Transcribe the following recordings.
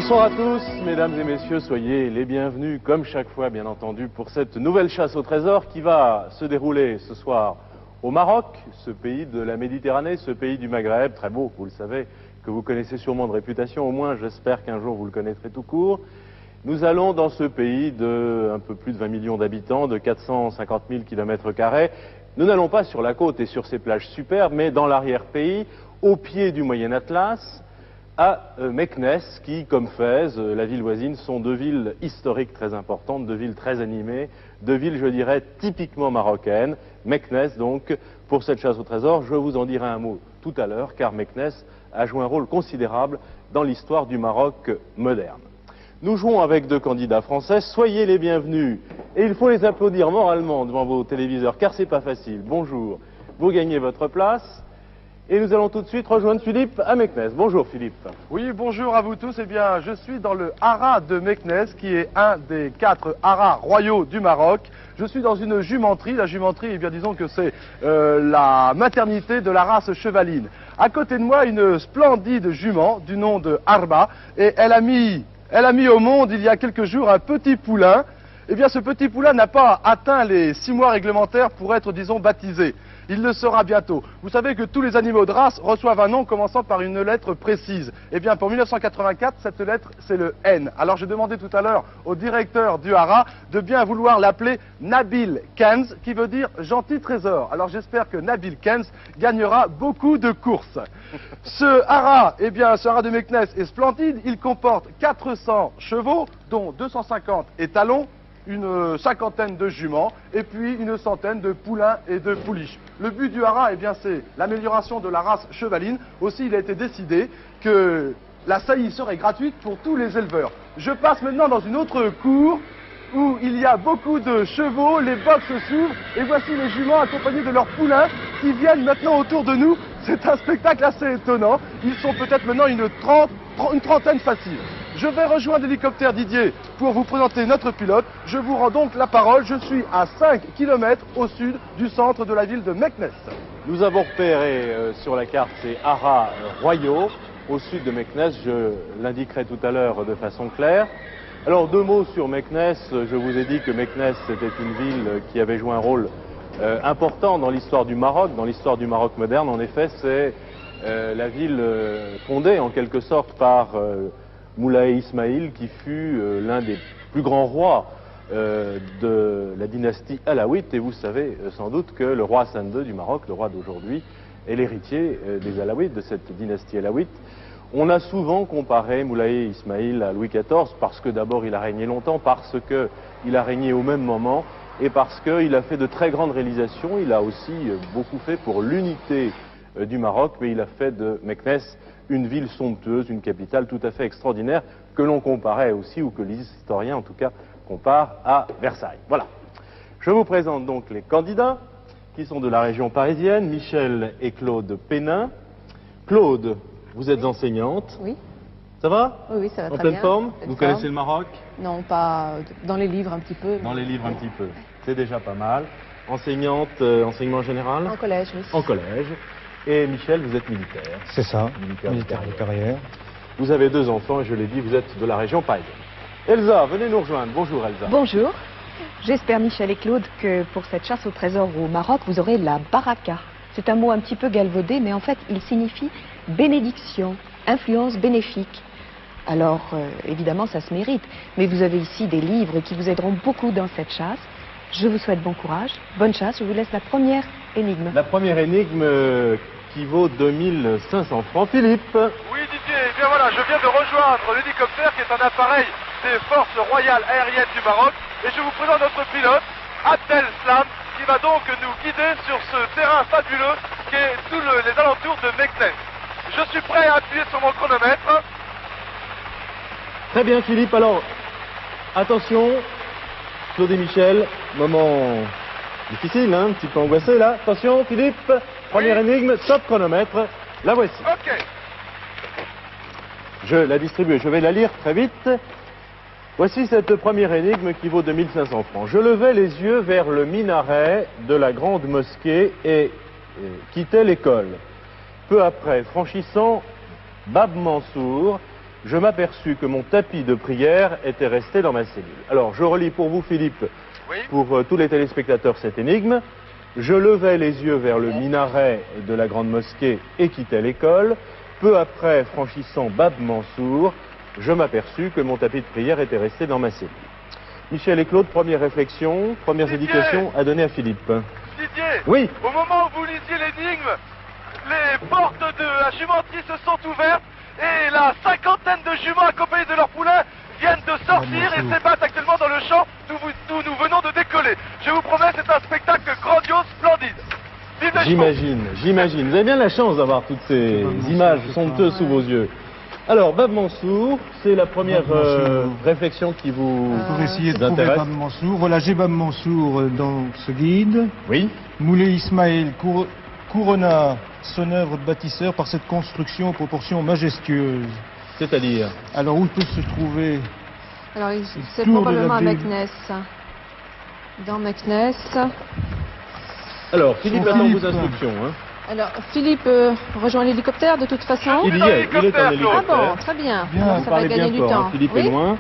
Bonsoir à tous, mesdames et messieurs, soyez les bienvenus, comme chaque fois bien entendu, pour cette nouvelle chasse au trésor qui va se dérouler ce soir au Maroc, ce pays de la Méditerranée, ce pays du Maghreb, très beau, vous le savez, que vous connaissez sûrement de réputation, au moins j'espère qu'un jour vous le connaîtrez tout court. Nous allons dans ce pays de un peu plus de 20 millions d'habitants, de 450 000 km². Nous n'allons pas sur la côte et sur ces plages superbes, mais dans l'arrière-pays, au pied du Moyen Atlas, à Meknès, qui, comme Fès, la ville voisine, sont deux villes historiques très importantes, deux villes très animées, deux villes, je dirais, typiquement marocaines. Meknès, donc, pour cette chasse au trésor, je vous en dirai un mot tout à l'heure, car Meknès a joué un rôle considérable dans l'histoire du Maroc moderne. Nous jouons avec deux candidats français, soyez les bienvenus. Et il faut les applaudir moralement devant vos téléviseurs, car c'est pas facile. Bonjour, vous gagnez votre place. Et nous allons tout de suite rejoindre Philippe à Meknès. Bonjour Philippe. Oui, bonjour à vous tous. Eh bien, je suis dans le haras de Meknès, qui est un des 4 haras royaux du Maroc. Je suis dans une jumenterie. La jumenterie, eh bien, disons que c'est la maternité de la race chevaline. À côté de moi, une splendide jument du nom de Arba. Et elle a mis au monde, il y a quelques jours, un petit poulain. Eh bien, ce petit poulain n'a pas atteint les 6 mois réglementaires pour être, disons, baptisé. Il le sera bientôt. Vous savez que tous les animaux de race reçoivent un nom commençant par une lettre précise. Eh bien, pour 1984, cette lettre, c'est le N. Alors, j'ai demandé tout à l'heure au directeur du haras de bien vouloir l'appeler Nabil Kenz, qui veut dire gentil trésor. Alors, j'espère que Nabil Kenz gagnera beaucoup de courses. Ce haras, eh bien, ce haras de Meknès est splendide. Il comporte 400 chevaux, dont 250 étalons, une cinquantaine de juments et puis une centaine de poulains et de pouliches. Le but du haras, eh bien, c'est l'amélioration de la race chevaline. Aussi, il a été décidé que la saillie serait gratuite pour tous les éleveurs. Je passe maintenant dans une autre cour où il y a beaucoup de chevaux, les boxes s'ouvrent et voici les juments accompagnés de leurs poulains qui viennent maintenant autour de nous. C'est un spectacle assez étonnant. Ils sont peut-être maintenant une trentaine facile. Je vais rejoindre l'hélicoptère Didier pour vous présenter notre pilote. Je vous rends donc la parole. Je suis à 5 km au sud du centre de la ville de Meknès. Nous avons repéré sur la carte ces haras royaux au sud de Meknès. Je l'indiquerai tout à l'heure de façon claire. Alors, deux mots sur Meknès. Je vous ai dit que Meknès était une ville qui avait joué un rôle important dans l'histoire du Maroc moderne. En effet, c'est la ville fondée en quelque sorte par Moulay Ismaïl, qui fut l'un des plus grands rois de la dynastie alaouite. Et vous savez sans doute que le roi Hassan II du Maroc, le roi d'aujourd'hui, est l'héritier des alaouites, de cette dynastie alaouite. On a souvent comparé Moulay Ismaïl à Louis XIV parce que d'abord il a régné longtemps, parce qu'il a régné au même moment et parce qu'il a fait de très grandes réalisations. Il a aussi beaucoup fait pour l'unité du Maroc, mais il a fait de Meknès une ville somptueuse, une capitale tout à fait extraordinaire, que l'on comparait aussi, ou que les historiens en tout cas comparent à Versailles. Voilà. Je vous présente donc les candidats qui sont de la région parisienne, Michel et Claude Pénin. Claude, vous êtes enseignante. Oui. Ça va? Oui, ça va en très pleine bien. forme? Vous connaissez le Maroc? Non, pas dans les livres un petit peu. Dans les livres un petit peu. C'est déjà pas mal. Enseignante, enseignement général? En collège, oui. En collège. Et Michel, vous êtes militaire. C'est ça, Militaire de carrière. Vous avez 2 enfants et je l'ai dit, vous êtes de la région parisienne. Elsa, venez nous rejoindre. Bonjour Elsa. Bonjour. J'espère, Michel et Claude, que pour cette chasse au trésor au Maroc, vous aurez la baraka. C'est un mot un petit peu galvaudé, mais en fait, il signifie bénédiction, influence bénéfique. Alors, évidemment, ça se mérite. Mais vous avez ici des livres qui vous aideront beaucoup dans cette chasse. Je vous souhaite bon courage, bonne chasse. Je vous laisse la première énigme. La première énigme qui vaut 2500 francs. Philippe. Oui, Didier, eh bien voilà, je viens de rejoindre l'hélicoptère qui est un appareil des forces royales aériennes du Maroc. Et je vous présente notre pilote, Abdel Slam, qui va donc nous guider sur ce terrain fabuleux qui est tous les alentours de Meknès. Je suis prêt à appuyer sur mon chronomètre. Très bien Philippe, alors attention, Claude et Michel, moment difficile, hein, un petit peu angoissé là. Attention Philippe, première énigme, top chronomètre, la voici. Ok. Je la distribue, je vais la lire très vite. Voici cette première énigme qui vaut 2500 francs. Je levais les yeux vers le minaret de la grande mosquée et quittais l'école. Peu après, franchissant Bab Mansour, je m'aperçus que mon tapis de prière était resté dans ma cellule. Alors, je relis pour vous, Philippe, Oui. pour tous les téléspectateurs, cette énigme. Je levais les yeux vers le minaret de la grande mosquée et quittais l'école. Peu après, franchissant Bab Mansour, je m'aperçus que mon tapis de prière était resté dans ma cellule. Michel et Claude, première réflexion, premières Didier. indications à donner à Philippe. Didier, Oui. au moment où vous lisiez l'énigme, les portes de la jumenterie se sont ouvertes et la cinquantaine de juments accompagnés de leurs poulains viennent de sortir et s'ébattent actuellement dans le champ d'où nous venons de décoller. Je vous promets, c'est un spectacle grandiose, splendide. Vive les chevaux. J'imagine. Vous avez bien la chance d'avoir toutes ces images somptueuses sous vos yeux. Alors, Bab Mansour, c'est la première réflexion qui vous Pour essayer de trouver intéresse. Bab Mansour. Voilà, j'ai Bab Mansour dans ce guide. Oui. Moulay Ismaël couronna son œuvre de bâtisseur par cette construction aux proportions majestueuses. C'est-à-dire Alors, où peut se trouver Alors, c'est tour de probablement à la ville. Meknès. Dans Meknès. Alors, Philippe Bon, attend Philippe. vos instructions. Hein. Alors, Philippe rejoint l'hélicoptère de toute façon. Il y dans est, il est en l'hélicoptère, Ah hélicoptère. bon, très bien. Bien, Alors, vous ça va Parlez gagner bien du fort, temps. hein. Philippe Oui. est loin.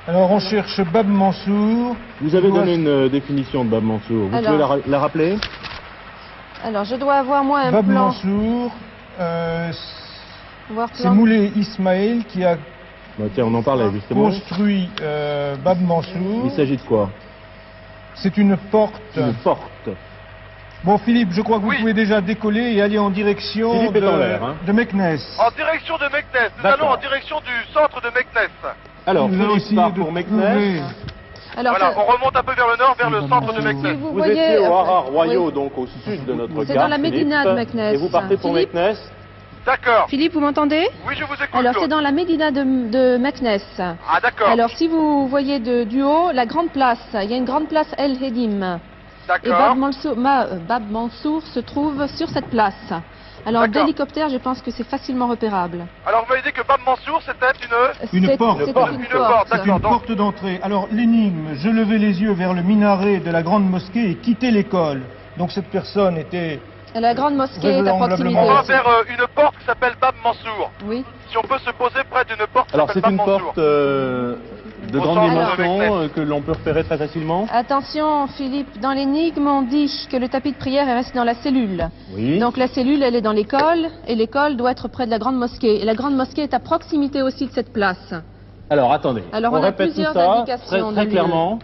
Alors, on cherche Bab Mansour. Vous avez Doit- donné une définition de Bab Mansour. Vous Alors. pouvez la rappeler? Alors, je dois avoir moi un Bab plan. Mansour, Voir c'est plan. Moulay Ismaël qui a Bah, tiens, on en parlait justement. construit Bab Mansour. Il s'agit de quoi? C'est une porte. Une porte. Bon, Philippe, je crois que vous Oui. pouvez déjà décoller et aller en direction Philippe est en l'air, hein. de Meknès. En direction de Meknès. Nous D'accord. allons en direction du centre de Meknès. Alors, Nous allons Philippe essayer part de pour Meknès. trouver- Alors, Voilà, ça- on remonte un peu vers le nord, vers le centre de si Meknès. vous Vous voyez. étiez au Haras oui. Royaux, donc au sud de notre carte. C'est dans la Médina de Philippe, Meknès. Et vous partez pour Philippe Meknès. D'accord. Philippe, vous m'entendez? Oui, je vous écoute, Alors, c'est Claude. dans la Médina de Meknès. Ah, d'accord. Alors, si vous voyez du haut, la grande place, il y a une grande place El Hedim. Et D'accord. Bab Mansour se trouve sur cette place. Alors, D'accord. d'hélicoptère, je pense que c'est facilement repérable. Alors, vous m'avez dit que Bab Mansour, c'était Une C'est- porte. c'était Une porte, une d'accord. C'est une porte d'entrée. Alors, l'énigme, je levais les yeux vers le minaret de la grande mosquée et quittais l'école. Donc, cette personne était... La grande mosquée est à Vraisemblablement. On va proximité. vers une porte qui s'appelle Bab Mansour. Oui. Si on peut se poser près d'une porte qui Alors, s'appelle c'est Bab une Mansour. porte de Au grande centre de dimension Meknès. que l'on peut repérer très facilement. Attention, Philippe, dans l'énigme, on dit que le tapis de prière est resté dans la cellule. Oui. Donc la cellule, elle est dans l'école, et l'école doit être près de la grande mosquée. Et la grande mosquée est à proximité aussi de cette place. Alors, attendez. Alors, on on a répète tout plusieurs ça indications très de lieu. clairement.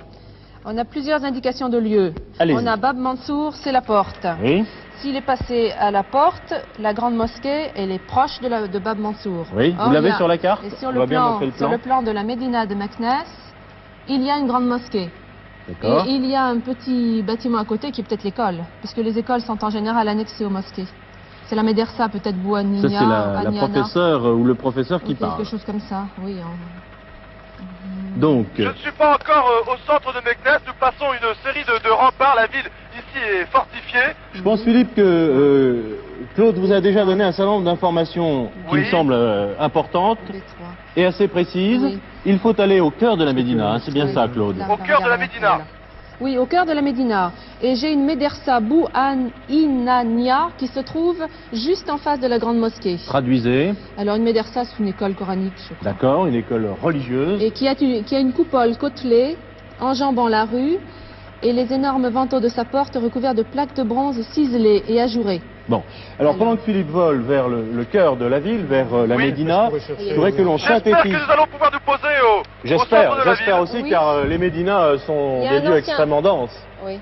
On a plusieurs indications de lieu. Allez-y. On a Bab Mansour, c'est la porte. Oui. S'il est passé à la porte, la grande mosquée, elle est proche de Bab Mansour. Oui. Or, Vous l'avez il y a- sur la carte? Et sur On le, va bien plan, montrer le sur plan. le plan de la Médina de Meknès, il y a une grande mosquée. D'accord. Et il y a un petit bâtiment à côté qui est peut-être l'école, puisque les écoles sont en général annexées aux mosquées. C'est la médersa, peut-être Bouania, Ça, c'est la Aniana, professeure ou le professeur ou qui quelque parle. chose comme ça. Oui. Donc, Je ne suis pas encore au centre de Meknès. Nous passons une série de remparts. La ville ici est fortifiée. je pense, Philippe, que Claude vous a déjà donné un certain nombre d'informations qui Oui. me semblent importantes Détroit. et assez précises. Oui. Il faut aller au cœur de la Médina, hein, c'est bien Oui. ça, Claude. Là, Au cœur de la regarde, Médina. voilà. Oui, au cœur de la Médina. Et j'ai une médersa Inania qui se trouve juste en face de la grande mosquée. Traduisez. Alors une médersa, c'est une école coranique, je crois. D'accord, une école religieuse. Et qui a une coupole côtelée, enjambant la rue, et les énormes vantaux de sa porte recouverts de plaques de bronze ciselées et ajourées. Bon, alors pendant que Philippe vole vers le cœur de la ville, vers la Oui. Médina, je voudrais que l'on J'espère que synthétise. nous allons pouvoir nous poser au centre J'espère de la ville. aussi, Oui. car les Médinas sont Il y a des un lieux ancien- extrêmement denses. Oui.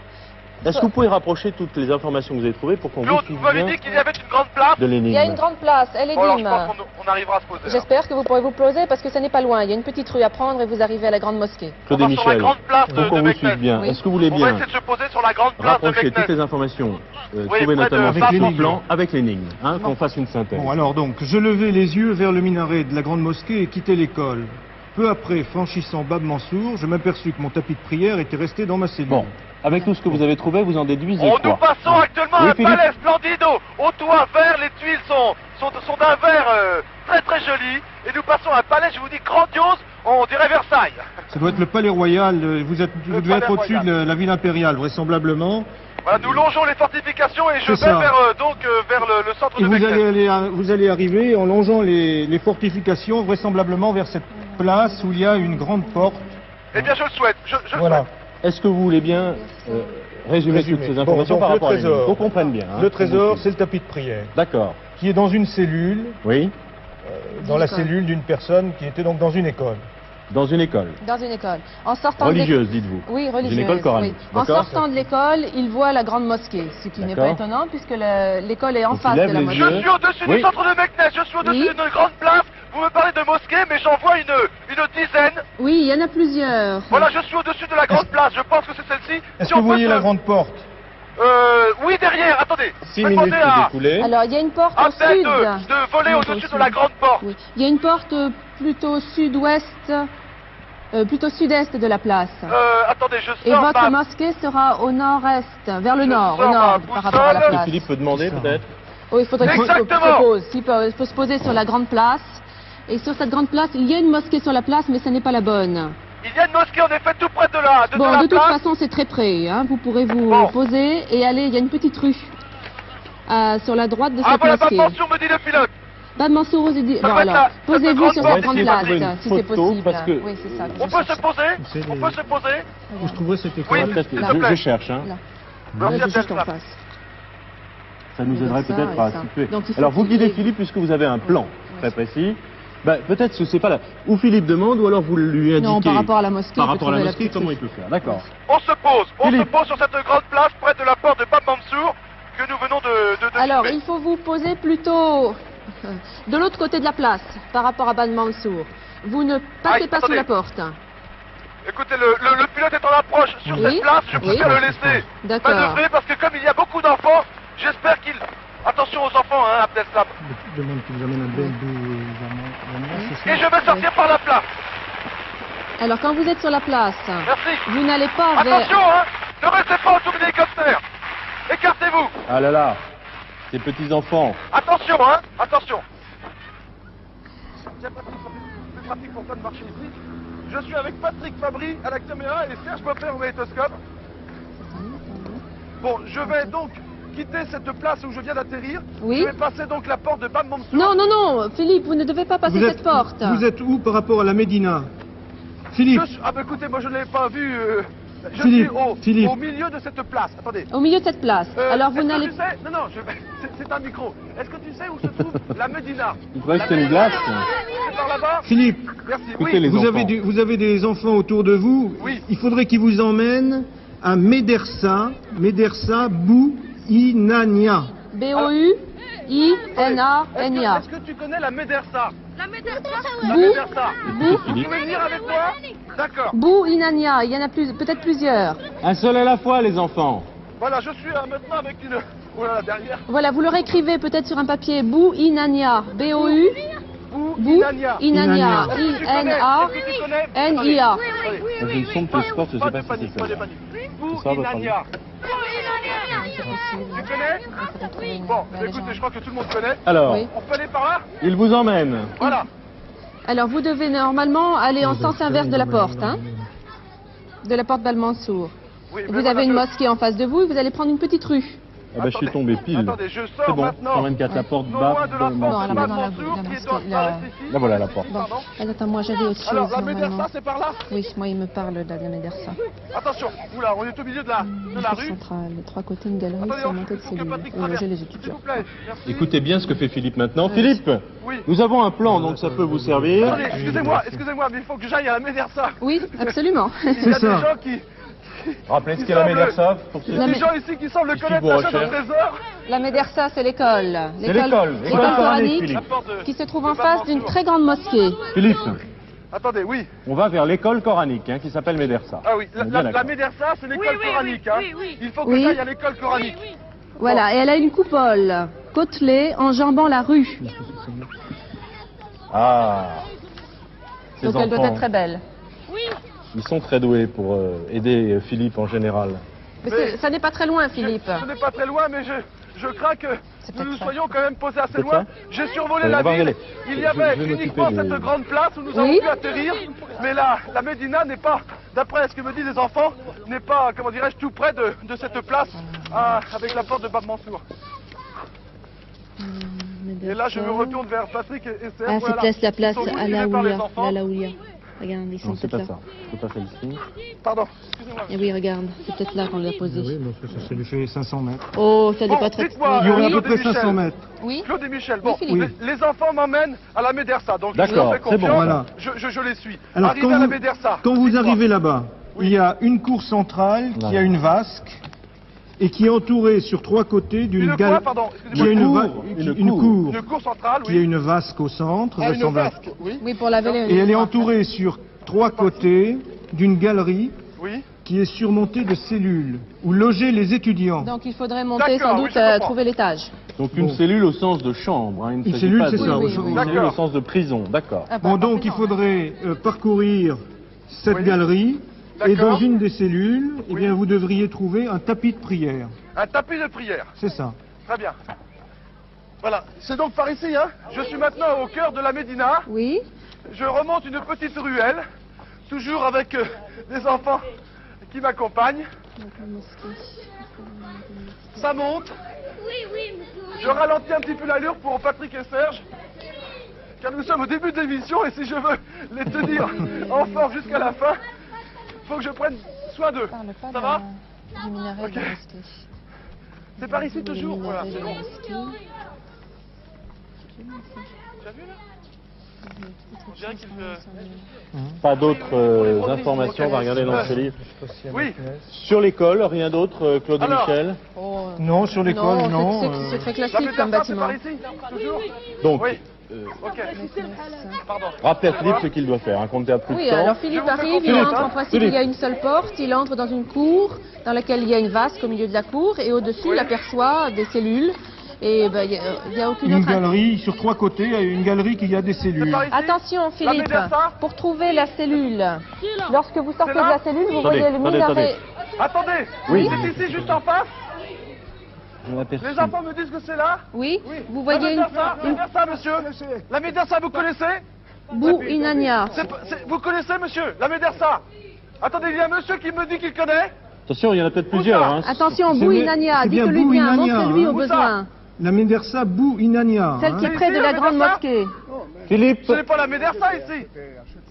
Est-ce que vous pouvez rapprocher toutes les informations que vous avez trouvées pour qu'on vous Claude, suive vous m'avez bien dit qu'il y avait une grande place. de Il y a une l'énigme? grande place, elle est Bon, alors je Dim. pense qu'on arrivera à se poser. alors. J'espère que vous pourrez vous poser parce que ce n'est pas loin. Il y a une petite rue à prendre et vous arrivez à la grande mosquée. Claude On et va sur la Michel, grande place pour de qu'on vous Meknès. suive bien, Oui. est-ce que vous voulez On va bien essayer de se poser sur la grande place de rapprocher toutes Meknès. les informations Oui, trouvées près de notamment Bab sur le Mansour. plan avec l'énigme, hein, qu'on fasse une synthèse. Bon, alors donc, je levais les yeux vers le minaret de la grande mosquée et quittais l'école. Peu après, franchissant Bab Mansour, je m'aperçus que mon tapis de prière était resté dans ma cellule. Bon, avec tout ce que vous avez trouvé, vous en déduisez Nous quoi? passons actuellement Oui, un Philippe. palais splendide au toit vert. Les tuiles sont d'un vert très très joli. Et nous passons un palais, je vous dis, grandiose. On dirait Versailles. Ça doit être le palais royal. Vous devez palais être au-dessus royal. de la ville impériale, vraisemblablement. Voilà, nous longeons les fortifications et je vais C'est ça. vers, vers le centre Et de Meknès. vous allez arriver en longeant les fortifications, vraisemblablement vers cette place où il y a une grande porte. Eh bien, je le souhaite. Je le Voilà. souhaite. Est-ce que vous voulez bien résumer toutes ces informations donc par le rapport à trésor. l'énigme? Qu'on comprenne bien. hein. Le trésor, c'est le tapis de prière, D'accord. qui est dans une cellule, Oui. dans la école. cellule d'une personne qui était donc dans une école. Dans une école. Dans une école. En sortant Religieuse, dites-vous. Oui, religieuse. Une école coranique. oui. En D'accord. sortant de l'école, il voit la grande mosquée, ce qui n'est pas D'accord. étonnant puisque l'école est en Donc, il face lève de la les mosquée. yeux. Je suis au-dessus Oui. du centre de Meknès. Je suis au-dessus Oui. d'une grande place. Vous me parlez de mosquée, mais j'en vois une dizaine. Oui, il y en a plusieurs. Voilà, je suis au-dessus de la grande place. Je pense que c'est celle-ci. Est-ce Si que on vous peut voyez se- la grande porte? Oui, derrière. Attendez. 6 minutes Attendez à écoulées. Alors, il y a une porte à au peine sud. de voler Oui, au-dessus au de la sud. grande porte. Oui. Il y a une porte plutôt sud-ouest, plutôt sud-est de la place. Attendez, je Et sors votre ma... mosquée sera au nord-est, vers le Je nord, sors au nord, ma par rapport à la boussole. place. Philippe peut demander C'est ça. peut-être. Oui, il faudrait qu'il Exactement. se pose. Il faut se poser sur la grande place. Et sur cette grande place, il y a une mosquée sur la place, mais ce n'est pas la bonne. Il y a une mosquée en effet tout près de la, Bon, la de toute place. façon, c'est très près. Hein. Vous pourrez vous Bon. poser et aller. Il y a une petite rue sur la droite de Ah cette voilà, pas de mosquée. mention, me dit le pilote. Bad Mansour, vous dit. Ça Bon, va être alors, la- posez-vous cette sur grande cette grande porte. On va essayer de place, trouver si une c'est photo, possible. parce que- Oui, c'est ça. On peut se poser. C'est On les- peut se poser. Où se trouverait cette Oui. école? Peut-être que S'il te je plaît. cherche. Hein. Là. Merci Là, à juste toi. en face. Ça nous Comme aiderait ça, peut-être et à ça. situer. Donc, il faut Alors vous qu'il y guidez ait- Philippe puisque vous avez un plan Oui. très précis. Bah, peut-être que c'est pas là. Ou Philippe demande ou alors vous lui indiquez. Non, par rapport à la mosquée. Par il peut rapport à la trouver mosquée, petite comment rue. il peut faire? D'accord. On se pose. On se Philippe. pose sur cette grande place près de la porte de Bab Mansour que nous venons de Alors, trouver. il faut vous poser plutôt de l'autre côté de la place par rapport à Bad Mansour. Vous ne passez Aïe, pas sous attendez. la porte. Écoutez, le pilote est en approche sur Oui. cette place. Je Oui. préfère le laisser D'accord. manœuvrer parce que comme il y a beaucoup d'enfants, j'espère qu'il... Attention aux enfants, hein, Abdeslam. Demande qu'il vous amène un bel d'où ils amènent, c'est Et ça? je vais sortir par la place. Alors, quand vous êtes sur la place, Merci. vous n'allez pas vers... Attention, hein. Ne restez pas autour de l'hélicoptère. Écartez-vous. Ah là là, ces petits enfants. Attention, hein. Attention. C'est plus pratique pour toi de marcher ici. Je suis avec Patrick Fabry à la caméra et Serge Boffet au magnétoscope. Bon, je vais donc quitter cette place où je viens d'atterrir. Oui. Je vais passer donc la porte de Bab Mansour. Non, non, non, Philippe, vous ne devez pas passer cette porte. Vous êtes où par rapport à la Médina? Philippe, Ah bah écoutez, moi je ne l'ai pas vu. Je Philippe, suis Philippe. au milieu de cette place. Attendez. Au milieu de cette place. Alors, vous est-ce que n'allez... tu sais... Non, non, c'est un micro. Est-ce que tu sais où se trouve la Médina? Il croyait que c'était une glace. C'est par là-bas. Philippe, Merci. Écoutez, Oui. les vous enfants. avez, vous avez des enfants autour de vous. Oui. Il faudrait qu'ils vous emmènent à Médersa Bou Inania. B-O-U-I-N-A-N-I-A. Est-ce que tu connais la Médersa? La Bou, Médersa. Bou, Vous pouvez venir avec moi? D'accord. Bou Inania. Il y en a peut-être plusieurs. Un seul à la fois, les enfants. Voilà, je suis maintenant avec une... Oh là là, derrière. Voilà, vous leur écrivez peut-être sur un papier Bou Inania. B-O-U, Bou Inania. Inania. Est-ce que tu connais? I-N-A. Est-ce que tu connais? N-I-A. Attendez. Dans une sombre que je porte, je Pas sais de pas si panique, c'est pas de ça. panique. Bou Ça, votre Inania. Tu connais? Bon, Ouais, les écoutez, gens. je crois que tout le monde connaît. Alors, Oui. On peut aller par là? il vous emmène. Voilà. Alors, vous devez normalement aller en sens inverse de la porte, hein, de la porte Balmansour. Oui, mais Vous voilà, avez une je- mosquée en face de vous et vous allez prendre une petite rue. Ah bah, je suis tombé pile. Attendez, je C'est sors bon, maintenant. 124, la porte Non loin bas. de la Non, porte elle de va Bab dans la Mansour la qui mosquée, doit la- apparaître ici. Là voilà la porte. Bon, attends, moi j'avais autre chose Alors, la normalement. Médersa, c'est par là? Oui, moi il me parle de la Médersa. Attention, oula, on est au milieu de la rue. Centrale, les trois côtés, une galerie, Attendez, c'est on une montée de faut que cellules. Patrick Où loger traverse. les S'il étudiants. vous plaît, merci. Écoutez bien ce que fait Philippe maintenant. Philippe, Oui. nous avons un plan, donc ça peut vous servir. Attendez, excusez-moi, mais il faut que j'aille à la Médersa. Oui, absolument. Il y a C'est des ça. gens qui... Rappelez ce Il qu'est la semble- Médersa pour ceux La Des Mé- gens ici qui semblent Qui connaître vous la chaîne au recherche. trésor. La Médersa, c'est l'école. l'école L'école coranique, coranique Philippe. La porte de- qui se trouve de en Bab face d'une Mansour. très grande mosquée. Philippe, Attendez, oui. on va vers l'école coranique qui s'appelle Médersa. Ah oui, On est bien la d'accord. Médersa, c'est l'école coranique. Hein. Il faut que Oui. j'aille à l'école coranique. Voilà, et elle a une coupole côtelée enjambant la rue. Ah, ces Donc elle doit être enfants, très belle. ils sont très doués pour aider Philippe en général. Mais Mais- ça n'est pas très loin, Philippe. Ce n'est pas très loin, mais Je crains que nous nous soyons quand même posés assez C'est loin. ça J'ai survolé On la va ville. regarder. Il y avait Je vais uniquement m'occuper cette de- grande place où nous Oui. avons pu atterrir. Mais la Médina n'est pas, d'après ce que me disent les enfants, n'est pas, comment dirais-je, tout près de cette place avec la porte de Bab Mansour. Et là, je me retourne vers Patrick et Serge. Ah, Voilà. c'est la place Ils sont à utilisés la par les Oulia. enfants. Là, Oulia. Regarde, ils sont Non, c'est peut-être pas là. ça. C'est pas ça ici. Pardon, excusez-moi. Et oui, regarde, c'est peut-être là qu'on l'a posé. Oui, mais ça lui fait 500 mètres. Oh, ça doit Bon, pas être... dites-moi, Il y aurait à Claude peu près et Michel. 500 mètres. Oui. Claude et Michel, bon, Oui, Philippe. les enfants m'emmènent à la Médersa, donc je D'accord, leur fais c'est bon. confiance, Voilà. je les suis. Alors, Arrivé à la Médersa, quand vous dites-moi. arrivez là-bas, il y a une cour centrale qui Voilà. a une vasque et qui est entourée sur 3 côtés d'une Une quoi, galerie. pardon, Qui a excusez-moi. une cour Une cour centrale, qui a oui. une vasque au centre, Ah, une vraisemblable. vasque, oui. Oui, pour laver les... Et elle est entourée sur 3 côtés d'une galerie Oui. qui est surmontée de cellules où loger les étudiants. Donc il faudrait monter D'accord, sans oui, doute je comprends. trouver l'étage. Donc une Bon. cellule au sens de chambre. Hein. Il ne Une s'agit cellule, pas c'est de- ça, oui, une oui, cellule D'accord. au sens de prison. D'accord. Ah, bah, Bon, donc parfait, il non. faudrait parcourir cette Oui. galerie et D'accord. dans une des cellules, eh Oui. bien, vous devriez trouver un tapis de prière. Un tapis de prière, C'est ça. très bien. Voilà, c'est donc par ici, hein. Je suis maintenant au cœur de la Médina. Oui. Je remonte une petite ruelle, toujours avec des enfants qui m'accompagnent. Ça monte. Je ralentis un petit peu l'allure pour Patrick et Serge, car nous sommes au début de l'émission et si je veux les tenir en forme jusqu'à la fin, il faut que je prenne soin d'eux. Ça va? Du minaret de la mosquée. C'est par ici toujours? Voilà, c'est bon. Tu as vu là? On dirait qu'il Pas d'autres informations, on va regarder dans ce livre. Oui. Sur l'école, rien d'autre, Claude et Alors. Michel. Oh. Non, sur l'école, non. C'est très La classique comme Médersa, c'est bâtiment. par ici? Toujours? Donc, Oui. Ok. Pardon. rappelez à Philippe ce qu'il doit faire, hein, comptez à plus Oui, de temps. alors Philippe Je vous fais arrive, il confiance, entre hein. en principe, il y a une seule porte, il entre dans une cour dans laquelle il y a une vasque au milieu de la cour et au-dessus Oui. il aperçoit des cellules et ben, il y a aucune Une autre... galerie, sur 3 côtés, il y a une galerie qui a des C'est cellules. par ici? Attention Philippe, Médersa pour trouver la cellule, lorsque vous sortez C'est de là la cellule, vous Attendez, voyez le attendez, minaret. Attendez. Oui. C'est ici, juste en face? Je l'aperçus. Les enfants me disent que c'est là? Oui, vous La voyez Médersa, la Médersa, monsieur? La Médersa, vous connaissez? Bou Inania. Vous connaissez, monsieur? La Médersa? Attendez, il y a un monsieur qui me dit qu'il connaît? Attention, il y en a peut-être plusieurs. Hein. Attention, C'est Bou bien- Inania, c'est bien dites-lui Bou bien, Inania, montrez-lui hein. au Où ça? besoin. La Médersa Bou Inania. Celle qui est C'est près de ici, la la grande Médersa mosquée. Philippe, Ce n'est pas la Médersa ici.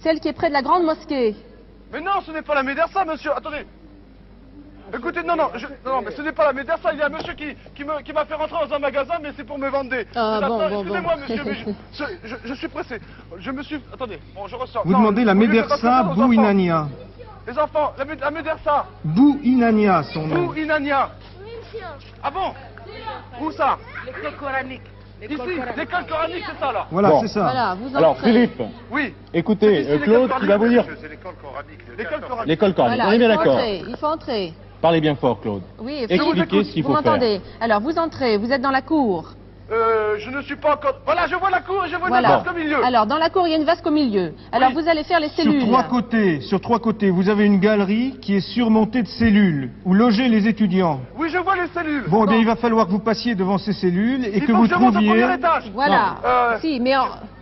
Celle qui est près de la grande mosquée. Mais non, ce n'est pas la Médersa, monsieur. Attendez. Écoutez, non, mais ce n'est pas la Médersa. Il y a un monsieur qui m'a fait rentrer dans un magasin, mais c'est pour me vendre des... Ah, des bon, affaires. bon, Excusez-moi, bon. monsieur, mais je suis pressé. Je me suis... Attendez, bon, je ressors. Vous Non, demandez la au lieu de Médersa passer ça aux Bou enfants. Inania. Les enfants, la Médersa, Bou Inania, son nom. Bou Inania. Ah bon? Où ça? L'école coranique. Ici, l'école coranique, c'est ça, là? Voilà, Bon. c'est ça. Voilà, vous entrez. alors Philippe, Oui. écoutez, C'est ici, Claude l'école qui va vous dire coranique. L'école coranique. l'école coranique. Voilà, On est bien d'accord. il faut entrer. Parlez bien fort, Claude. Oui, Expliquez ce qu'il vous faut faire. m'entendez. Alors, vous entrez, vous êtes dans la cour. Je ne suis pas encore... Voilà, je vois la cour et je vois Voilà. la vasque au milieu. Alors, dans la cour, il y a une vasque au milieu. Alors, Oui. vous allez faire les Sur cellules. 3 côtés, vous avez une galerie qui est surmontée de cellules où loger les étudiants. Oui, je vois les cellules. Bon, bien, il va falloir que vous passiez devant ces cellules et Il que faut vous que je monte au trouviez... premier étage. Voilà. Non, Si, mais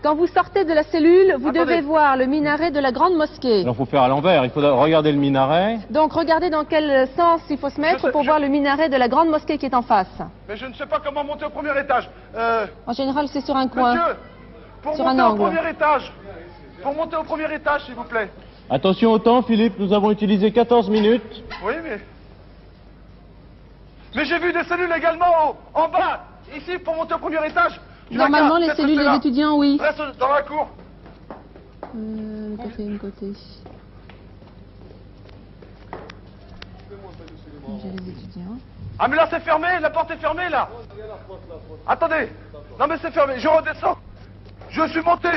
quand vous sortez de la cellule, vous Attendez. devez voir le minaret de la grande mosquée. Alors, il faut faire à l'envers. Il faut regarder le minaret. Donc, regardez dans quel sens il faut se mettre pour voir le minaret de la grande mosquée qui est en face. Mais je ne sais pas comment monter au premier étage. En général, c'est sur un coin. Monsieur, pour Sur monter un au angle. premier étage. Pour monter au premier étage, s'il vous plaît. Attention au temps, Philippe. Nous avons utilisé 14 minutes. Oui, mais j'ai vu des cellules également en bas. Ici, pour monter au premier étage. Tu la Normalement, gardes, les peut-être cellules c'est des là. étudiants, oui. Reste dans la cour. Côté. J'ai les étudiants. Ah, mais là, c'est fermé. La porte est fermée, là. Attendez. Non, mais c'est fermé. Je redescends. Je suis monté.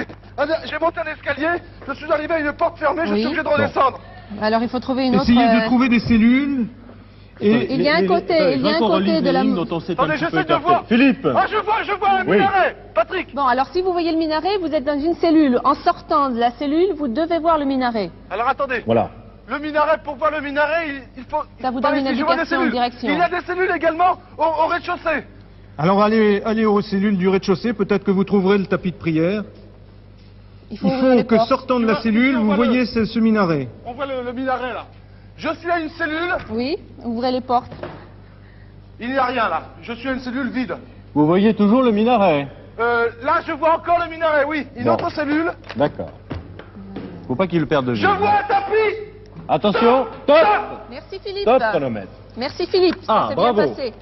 J'ai monté un escalier. Je suis arrivé à une porte fermée. Je Oui. suis obligé de redescendre. Alors, il faut trouver une autre... Essayez de trouver des cellules et... Il y a un côté, il y a un côté de la... Dont on s'est un Attendez, petit peu j'essaie de écarté. voir. Philippe, Ah, je vois un Oui. minaret. Patrick. Bon, alors si vous voyez le minaret, vous êtes dans une cellule. En sortant de la cellule, vous devez voir le minaret. Alors, attendez. voilà. Le minaret, pour voir le minaret, il faut... Ça vous par donne une ici, je vois des indication, cellules. une direction. Il y a des cellules également au rez-de-chaussée. Alors allez aux cellules du rez-de-chaussée, peut-être que vous trouverez le tapis de prière. Il Il faut ouvrir les faut que portes. sortant de la cellule, vous voyez ce minaret. On voit le minaret là. Je suis à une cellule, Oui, ouvrez les portes. il n'y a rien là. Je suis à une cellule vide. Vous voyez toujours le minaret? Là, je vois encore le minaret, oui. Une Bon. autre cellule. D'accord. Faut pas qu'il le perde de vue. Je vois un tapis. Attention, top! Merci Philippe. Top chronomètre. Merci Philippe, Ah, ça s'est bien bravo. passé.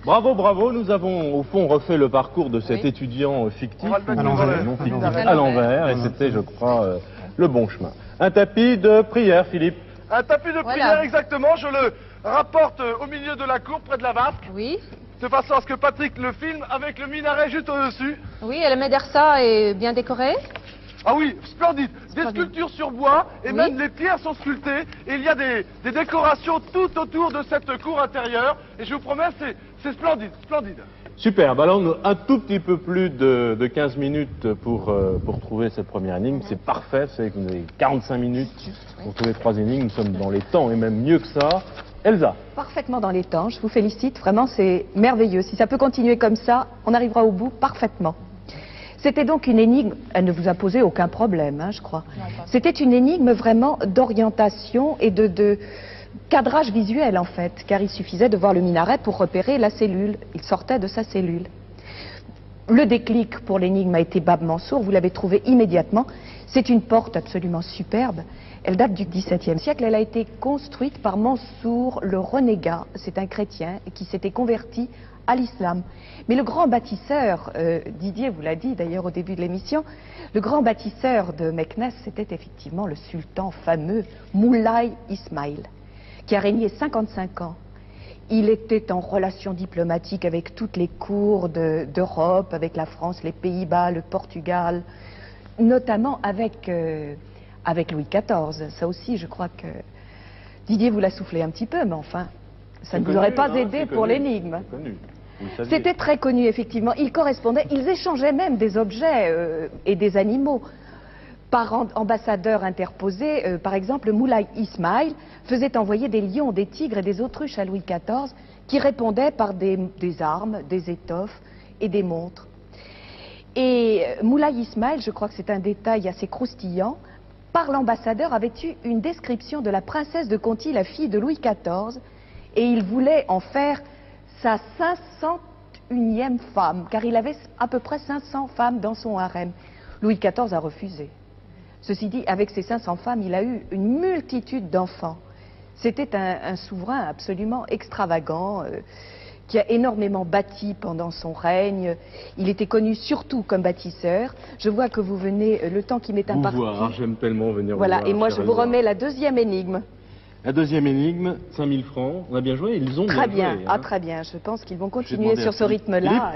Bravo, bravo. Nous avons au fond refait le parcours de cet Oui. étudiant fictif, On va le mettre À l'envers. non fictif, l'envers. à l'envers, et c'était, je crois, le bon chemin. Un tapis de prière, Philippe. Un tapis de Voilà. prière, exactement. Je le rapporte au milieu de la cour, près de la vasque, Oui, de façon à ce que Patrick le filme avec le minaret juste au-dessus. oui, et le Médersa est bien décoré. Ah oui, splendide. Des Splendide. sculptures sur bois, et Oui. même les pierres sont sculptées. Et il y a des décorations tout autour de cette cour intérieure. Et je vous promets, c'est splendide, splendide. Superbe. Alors, nous, un tout petit peu plus de 15 minutes pour trouver cette première énigme. C'est parfait. C'est que vous avez 45 minutes pour trouver 3 énigmes. Nous sommes dans les temps, et même mieux que ça. Elsa. Parfaitement dans les temps, je vous félicite, vraiment c'est merveilleux. Si ça peut continuer comme ça, on arrivera au bout parfaitement. C'était donc une énigme, elle ne vous a posé aucun problème, hein, je crois. C'était une énigme vraiment d'orientation et de cadrage visuel en fait, car il suffisait de voir le minaret pour repérer la cellule. Il sortait de sa cellule. Le déclic pour l'énigme a été Bab Mansour, vous l'avez trouvé immédiatement. C'est une porte absolument superbe. Elle date du XVIIe siècle. Elle a été construite par Mansour le renégat. C'est un chrétien qui s'était converti à l'islam. Mais le grand bâtisseur, Didier vous l'a dit d'ailleurs au début de l'émission, le grand bâtisseur de Meknès, c'était effectivement le sultan fameux Moulay Ismail, qui a régné 55 ans. Il était en relation diplomatique avec toutes les cours d'Europe, avec la France, les Pays-Bas, le Portugal, notamment avec Louis XIV. Ça aussi, je crois que Didier vous l'a soufflé un petit peu, mais enfin, ça ne vous aurait pas aidé pour l'énigme. C'était très connu, effectivement. Ils correspondaient, ils échangeaient même des objets et des animaux. Par ambassadeur interposé, par exemple, Moulay Ismail faisait envoyer des lions, des tigres et des autruches à Louis XIV qui répondaient par des armes, des étoffes et des montres. Et Moulay Ismail, je crois que c'est un détail assez croustillant, par l'ambassadeur avait eu une description de la princesse de Conti, la fille de Louis XIV, et il voulait en faire sa 501e femme, car il avait à peu près 500 femmes dans son harem. Louis XIV a refusé. Ceci dit, avec ses 500 femmes, il a eu une multitude d'enfants. C'était un souverain absolument extravagant, qui a énormément bâti pendant son règne. Il était connu surtout comme bâtisseur. Je vois que vous venez, le temps qui m'est imparti. J'aime tellement venir Voilà, vous voir. et moi je chère vous Elsa. remets la deuxième énigme. La deuxième énigme, 5000 francs. On a bien joué, ils ont Très bien bien, joué. ah hein. très bien. Je pense qu'ils vont Je vais continuer demander sur à ce Philippe. rythme-là.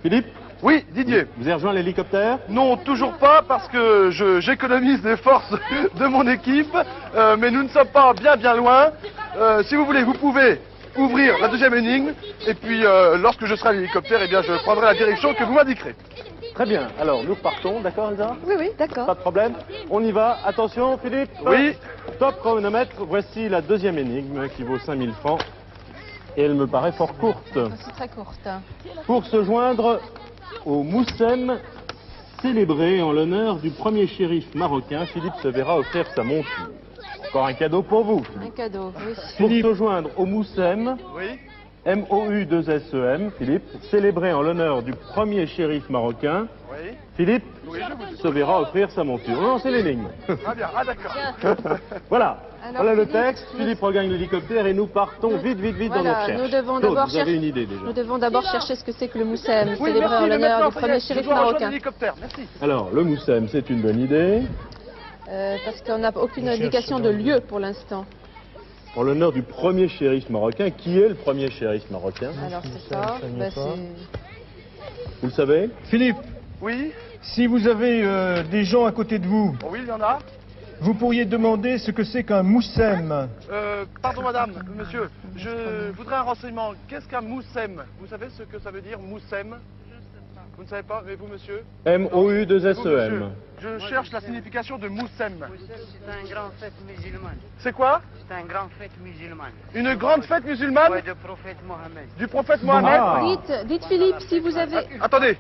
Philippe, Oui, Didier. vous avez rejoint l'hélicoptère? Non, toujours pas, parce que j'économise les forces de mon équipe, mais nous ne sommes pas bien loin. Si vous voulez, vous pouvez ouvrir la deuxième énigme, et puis lorsque je serai à l'hélicoptère, eh bien, je prendrai la direction que vous m'indiquerez. Très bien. Alors, nous repartons, d'accord, Elsa? Oui, oui, d'accord. Pas de problème. On y va. Attention, Philippe. Oui. Top chronomètre. Voici la deuxième énigme qui vaut 5000 francs. Et elle me paraît fort courte. C'est très courte. Pour se joindre au Moussem, célébré en l'honneur du premier shérif marocain, Philippe se verra offrir sa monture. Encore un cadeau pour vous. Un cadeau, oui. Pour se joindre au Moussem, Oui. MOU2SEM, Philippe, célébré en l'honneur du premier shérif marocain, Oui. Philippe Oui, je vous dis. se verra offrir sa monture. Non, c'est l'énigme. Ah bien, ah d'accord. Voilà. Alors, Voilà le Philippe, texte. Philippe regagne l'hélicoptère et nous partons vite dans nos Voilà, recherches. nous devons Claude, d'abord vous avez une idée déjà. Nous devons d'abord chercher ce que c'est que le Moussem, Oui, célébré merci, en mais l'honneur maintenant, du ça y est, premier je shérif dois rejoindre marocain. l'hélicoptère, merci. Alors, le Moussem, c'est une bonne idée. Parce qu'on n'a aucune Je cherche indication dans de le- lieu pour l'instant. En l'honneur du premier shérif marocain. Qui est le premier shérif marocain? Alors c'est ça, ça, ça n'y est bah, pas. c'est... Vous le savez? Philippe, Oui. si vous avez des gens à côté de vous, Oui, il y en a. vous pourriez demander ce que c'est qu'un moussem. Pardon madame, monsieur, je voudrais un renseignement. Qu'est-ce qu'un moussem? Vous savez ce que ça veut dire, moussem? Vous ne savez pas, mais vous, monsieur? M-O-U-2-S-E-M. Je cherche la signification de Moussem. C'est une grande fête musulmane. C'est quoi? C'est une grande fête musulmane. Une grande fête musulmane? Ouais, du prophète Mohammed. Du prophète Mohammed? Ah. Dites Philippe, si vous avez... Attendez.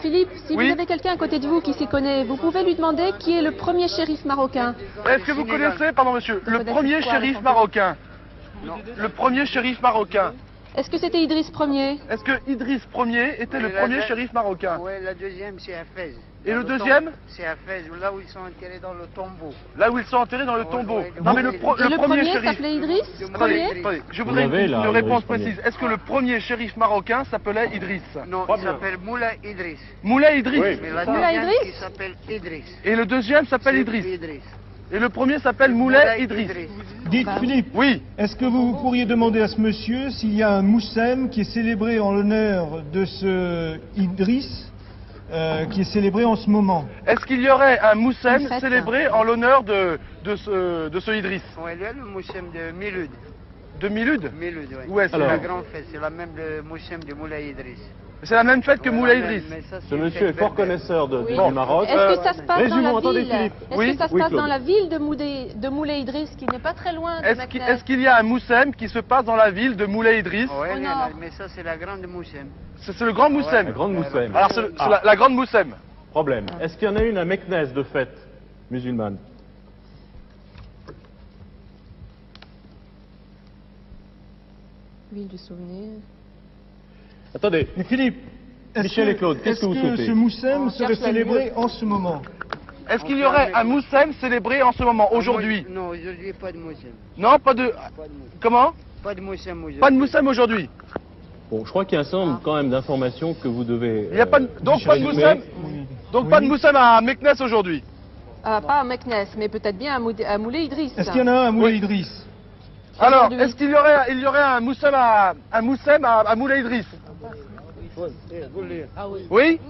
Philippe, si Oui. vous avez quelqu'un à côté de vous qui s'y connaît, vous pouvez lui demander qui est le premier shérif marocain. Est-ce que vous connaissez, pardon monsieur, le Peut-être premier quoi, shérif racontez. marocain? Non. Le premier shérif marocain. Est-ce que c'était Idriss Ier? Est-ce que Idriss Ier était le premier shérif marocain? Ouais, la deuxième, c'est à Fès. Et le Dans deuxième? tombeau. C'est à Fès, là où ils sont enterrés dans le tombeau. Là où ils sont enterrés dans le tombeau. ouais, Non mais le Et le premier premier shérif. s'appelait Idriss Attendez, Ier? attendez, je Vous voudrais l'avez, une là, réponse Idriss précise. Est-ce que le premier shérif marocain s'appelait Idriss? Non, Pas il bien. s'appelle Moula Idriss. Moulay Idriss. Oui. Mais la Moula deuxième, Idriss qui s'appelle Idriss. Et le deuxième s'appelle C'est Idriss. Et le premier s'appelle Moulay Idriss. Dites Philippe, Oui. est-ce que vous pourriez demander à ce monsieur s'il y a un Moussem qui est célébré en l'honneur de ce Idriss qui est célébré en ce moment? Est-ce qu'il y aurait un Moussem Une fête. célébré en l'honneur de ce Idriss? Ouais, là, le Moussem de Milud. De Milud? Milud, ouais. Où est-ce C'est Alors. la grande fête, c'est la même de Moussem de Moula Idriss. C'est la même fête que Ouais, Moulay la même, Idriss. mais ça, c'est Ce une monsieur est fête fort berbère. connaisseur Oui. du Maroc. Est-ce que ça se passe dans résumons, la attendez, ville? Philippe. Est-ce Oui, que ça se oui, passe Claude. dans la ville de Moulay Idriss, qui n'est pas très loin de Meknès? Est-ce qu'il y a un Moussem qui se passe dans la ville de Moulay Idriss? Ouais, Au mais, nord. mais ça, c'est la grande Moussem. C'est le grand Moussem. La grande Moussem. Alors c'est Ah. la grande Moussem. Problème. Est-ce qu'il y en a une à Meknès de fête musulmane? Ville du souvenir. Attendez. Et Philippe, est-ce Michel et Claude, qu'est-ce que vous souhaitez? ce Moussem On serait cherche la célébré en ce moment? Est-ce qu'il y aurait un Moussem célébré en ce moment, aujourd'hui? Non, aujourd'hui, pas de Moussem. Non, pas de... Pas de Moussem. Comment? Pas de Moussem aujourd'hui. Pas de Moussem aujourd'hui. Bon, je crois qu'il y a un certain nombre quand même d'informations que vous devez... Il n'y a pas de... Donc pas de Moussem? Donc pas de Moussem à Meknès aujourd'hui. Pas à Meknès, mais peut-être bien à Moulay Idriss. Est-ce qu'il y en a un à Moulay Oui. Idriss? Alors, Aujourd'hui. est-ce qu'il y aurait un Moussem à Moulay Idriss? Oui? Oui,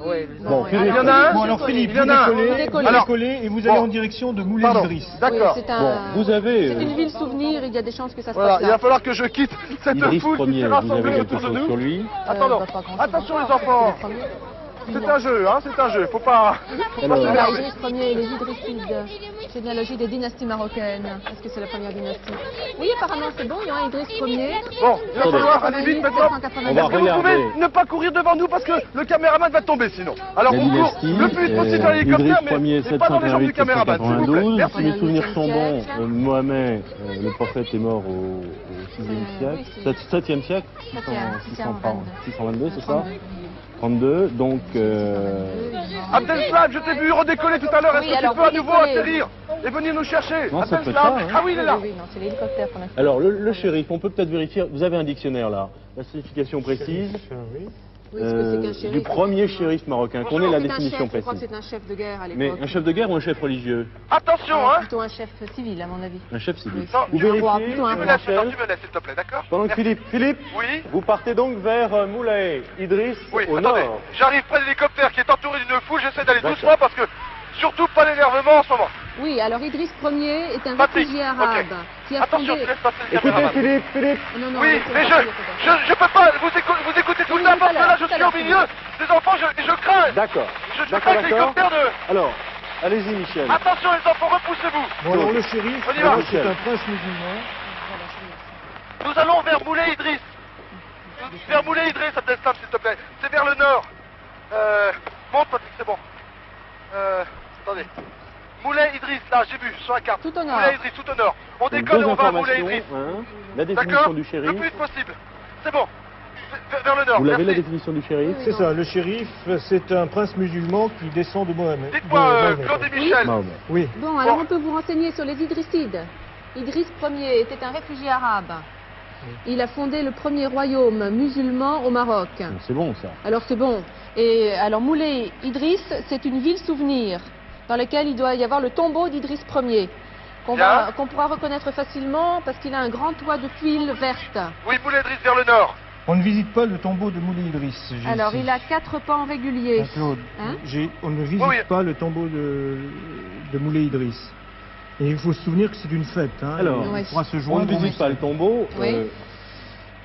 Bon, Il y en a un? Bon alors Philippe, Il y en a un. vous Décollez. décollez et vous allez Bon. en direction de Moulay Pardon. Idriss. D'accord. Oui, Bon, vous avez... C'est une ville souvenir, il y a des chances que ça se Voilà, passe il là. va falloir que je quitte cette Idriss foule qui Ier, s'est vous avez rassemblée quelque autour de chose nous. sur lui? Attendons. Pas grand-chose Attention les encore. enfants. C'est le premier. C'est un jeu, hein, c'est un jeu. Faut pas Alors, Voilà, s'énerver. Idriss Ier et les Idrissides, généalogie des dynasties marocaines. Est-ce que c'est la première dynastie? Oui, apparemment c'est bon, il y a un Idriss Ier. Bon, il va Attendez. falloir aller vite maintenant. On va Est-ce que vous regarder. pouvez ne pas courir devant nous parce que le caméraman va tomber sinon. Alors La on court dynastie, le plus vite possible dans l'hélicoptère, Idriss mais Ier, pas dans les jambes du caméraman, s'il vous plaît. 792. Merci. Si mes souvenirs sont bons, 8e Mohamed, le prophète, est mort au 6e siècle. oui, 7e siècle, 622, c'est ça 32, donc... Abdeslam, je t'ai vu redécoller tout à l'heure. Est-ce Oui, que alors, tu peux à vous nouveau décollez. atterrir et venir nous chercher? Non, ça peut Abdeslam, pas, hein. ah oui, il est là. Oui, non, c'est l'hélicoptère qu'on a fait. Alors, le shérif, on peut peut-être vérifier, vous avez un dictionnaire là, la signification précise Oui, est-ce que c'est qu'un shérif? du premier shérif marocain, qu'on ait la C'est un définition chef, je crois que précise. c'est un chef de guerre à Mais l'époque. un chef de guerre ou un chef religieux? Attention, Ah, hein. plutôt un chef civil, à mon avis. Un chef civil. Non, Vous tu me roi, vérifiez, plutôt un laisses, Michel, tu me laisses, s'il te plaît, d'accord? pendant que Philippe, Oui. vous partez donc vers Moulay Idriss Oui, au attendez, nord. j'arrive près de l'hélicoptère qui est entouré d'une foule, j'essaie d'aller D'accord. doucement parce que surtout pas l'énervement en ce moment. Oui, alors Idriss Ier est un Patrick, réfugié arabe ok. qui a Attention, fondé... je laisse passer le Écoutez caméraman. Philippe, Non, non, Oui, laissez mais passer, je peux pas vous écouter tout Oui, ça tout parce à que là l'heure, je tout à suis au l'heure, milieu des enfants, je crains. d'accord. Je D'accord, crains que d'accord. l'hélicoptère de... Alors, allez-y Michel. Attention les enfants, repoussez-vous. Bon alors le shérif, On y va. c'est un prince musulman. Nous allons vers Moulay Idriss. Vers Moulay Idriss, Abdeslam, s'il te plaît. C'est vers le nord. Monte Patrick, c'est bon. Attendez. Moulay Idriss, là, j'ai vu sur la carte. Tout au nord. Moulay Idriss, tout au nord. On Donc, décolle et deux on va à Moulay informations, Idriss. hein, la D'accord? définition du Le shérif. plus vite possible. C'est bon. Vers le nord. Vous l'avez la Merci. définition du shérif? C'est ça, le shérif, c'est un prince musulman qui descend de Mohamed. Dites-moi, de Mohamed. Claude et Michel. Mahomet. Oui. Bon, alors on peut vous renseigner sur les Idrissides. Idriss Ier était un réfugié arabe. Il a fondé le premier royaume musulman au Maroc. Bon, c'est bon ça. Alors c'est bon. Et alors Moulay Idriss, c'est une ville souvenir dans laquelle il doit y avoir le tombeau d'Idriss Ier Bien. qu'on pourra reconnaître facilement parce qu'il a un grand toit de tuiles vertes. Oui, Moulay Idriss vers le nord. On ne visite pas le tombeau de Moulay Idriss. j'ai Alors ici. il a 4 pans réguliers. Claude, Hein on ne visite Oui. pas le tombeau de Moulay Idriss. Et il faut se souvenir que c'est une fête. Hein. Alors, il Ouais. faudra se On joindre. ne visite pas le tombeau. Oui.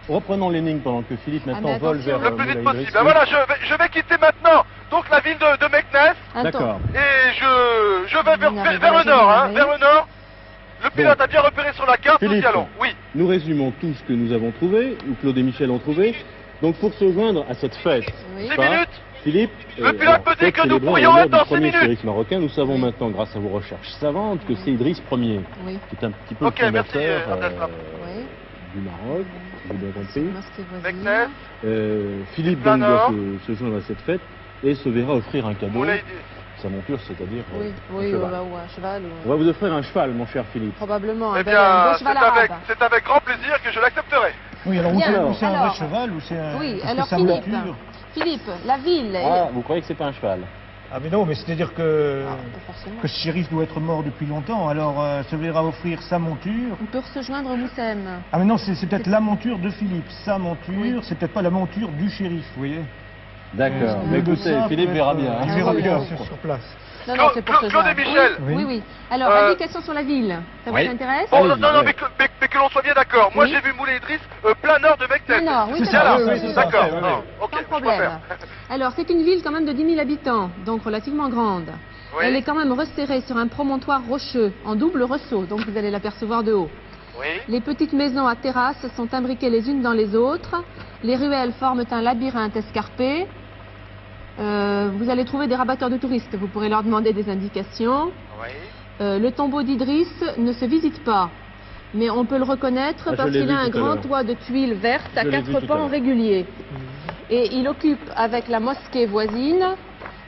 reprenons l'énigme pendant que Philippe maintenant mais vole attention. vers Le plus vite Moulay possible. Idriss. Ben voilà, je vais quitter maintenant donc la ville de Meknès D'accord. et je vais vers Vous n'arrivez le jamais nord, à hein, vers le nord. Le pilote Bon. a bien repéré sur la carte, nous y Philippe, allons. Oui. nous résumons tout ce que nous avons trouvé, ou Claude et Michel ont trouvé. Donc pour se joindre à cette fête, Oui. 6 pas, minutes. Philippe, Le pilote me dit fête que nous célébrant pourrions l'honneur être dans du 6 premier minutes. shérif marocain. Nous savons Oui. maintenant, grâce à vos recherches savantes, que c'est Idriss Ier, Oui. qui est un petit peu Ok, le merci, fondateur Abdeslam. Oui. du Maroc, j'ai bien compris. Mosquée voisine. Meknès, Philippe donc doit Planeur. se joindre à cette fête et se verra offrir un cadeau, Moulay Idriss. sa monture, c'est-à-dire Oui, un oui, cheval. ou un cheval. On va vous offrir un cheval, mon cher Philippe. Probablement un Eh bel bien, beau cheval arabe. c'est avec grand plaisir que je l'accepterai. Oui, alors, Bien, ou c'est un vrai alors. cheval ou c'est un. Oui, est-ce que alors sa Philippe, monture Philippe, la ville. Ah, vous croyez que c'est pas un cheval? Ah, mais non, mais c'est-à-dire que. Ah, pas forcément. Que ce shérif doit être mort depuis longtemps, alors se verra offrir sa monture. On peut se joindre au Moussem. Ah mais non, c'est peut-être la monture de Philippe. Sa monture, Oui. c'est peut-être pas la monture du shérif, vous voyez. D'accord. Le Mais écoutez, médecin Philippe peut verra être, bien. hein. Il verra oui, bien oui. sur place. Non, non, c'est pour se Claude et joindre. Michel. Oui, oui, oui. Alors, Euh, indication sur la ville. Ça oui. vous intéresse Bon, Allez-y, non, ouais. mais que l'on soit bien d'accord. Moi, Oui. j'ai vu Moulay Idriss, planeur de Meknès. Planeur, oui, C'est c'est ça, ça. oui, oui, c'est oui. ça. D'accord. oui, oui. Non, ok, Sans je problème. préfère. Alors, c'est une ville quand même de 10 000 habitants, donc relativement grande. Oui. Elle est quand même resserrée sur un promontoire rocheux, en double ressaut, donc vous allez l'apercevoir de haut. Oui. Les petites maisons à terrasse sont imbriquées les unes dans les autres. Les ruelles forment un labyrinthe escarpé. Vous allez trouver des rabatteurs de touristes, vous pourrez leur demander des indications. Oui. Le tombeau d'Idriss ne se visite pas, mais on peut le reconnaître Ah, je parce l'ai qu'il vu a un tout à grand l'heure. toit de tuiles vertes à Je l'ai vu 4 tout à pans l'heure. réguliers. Et il occupe avec la mosquée voisine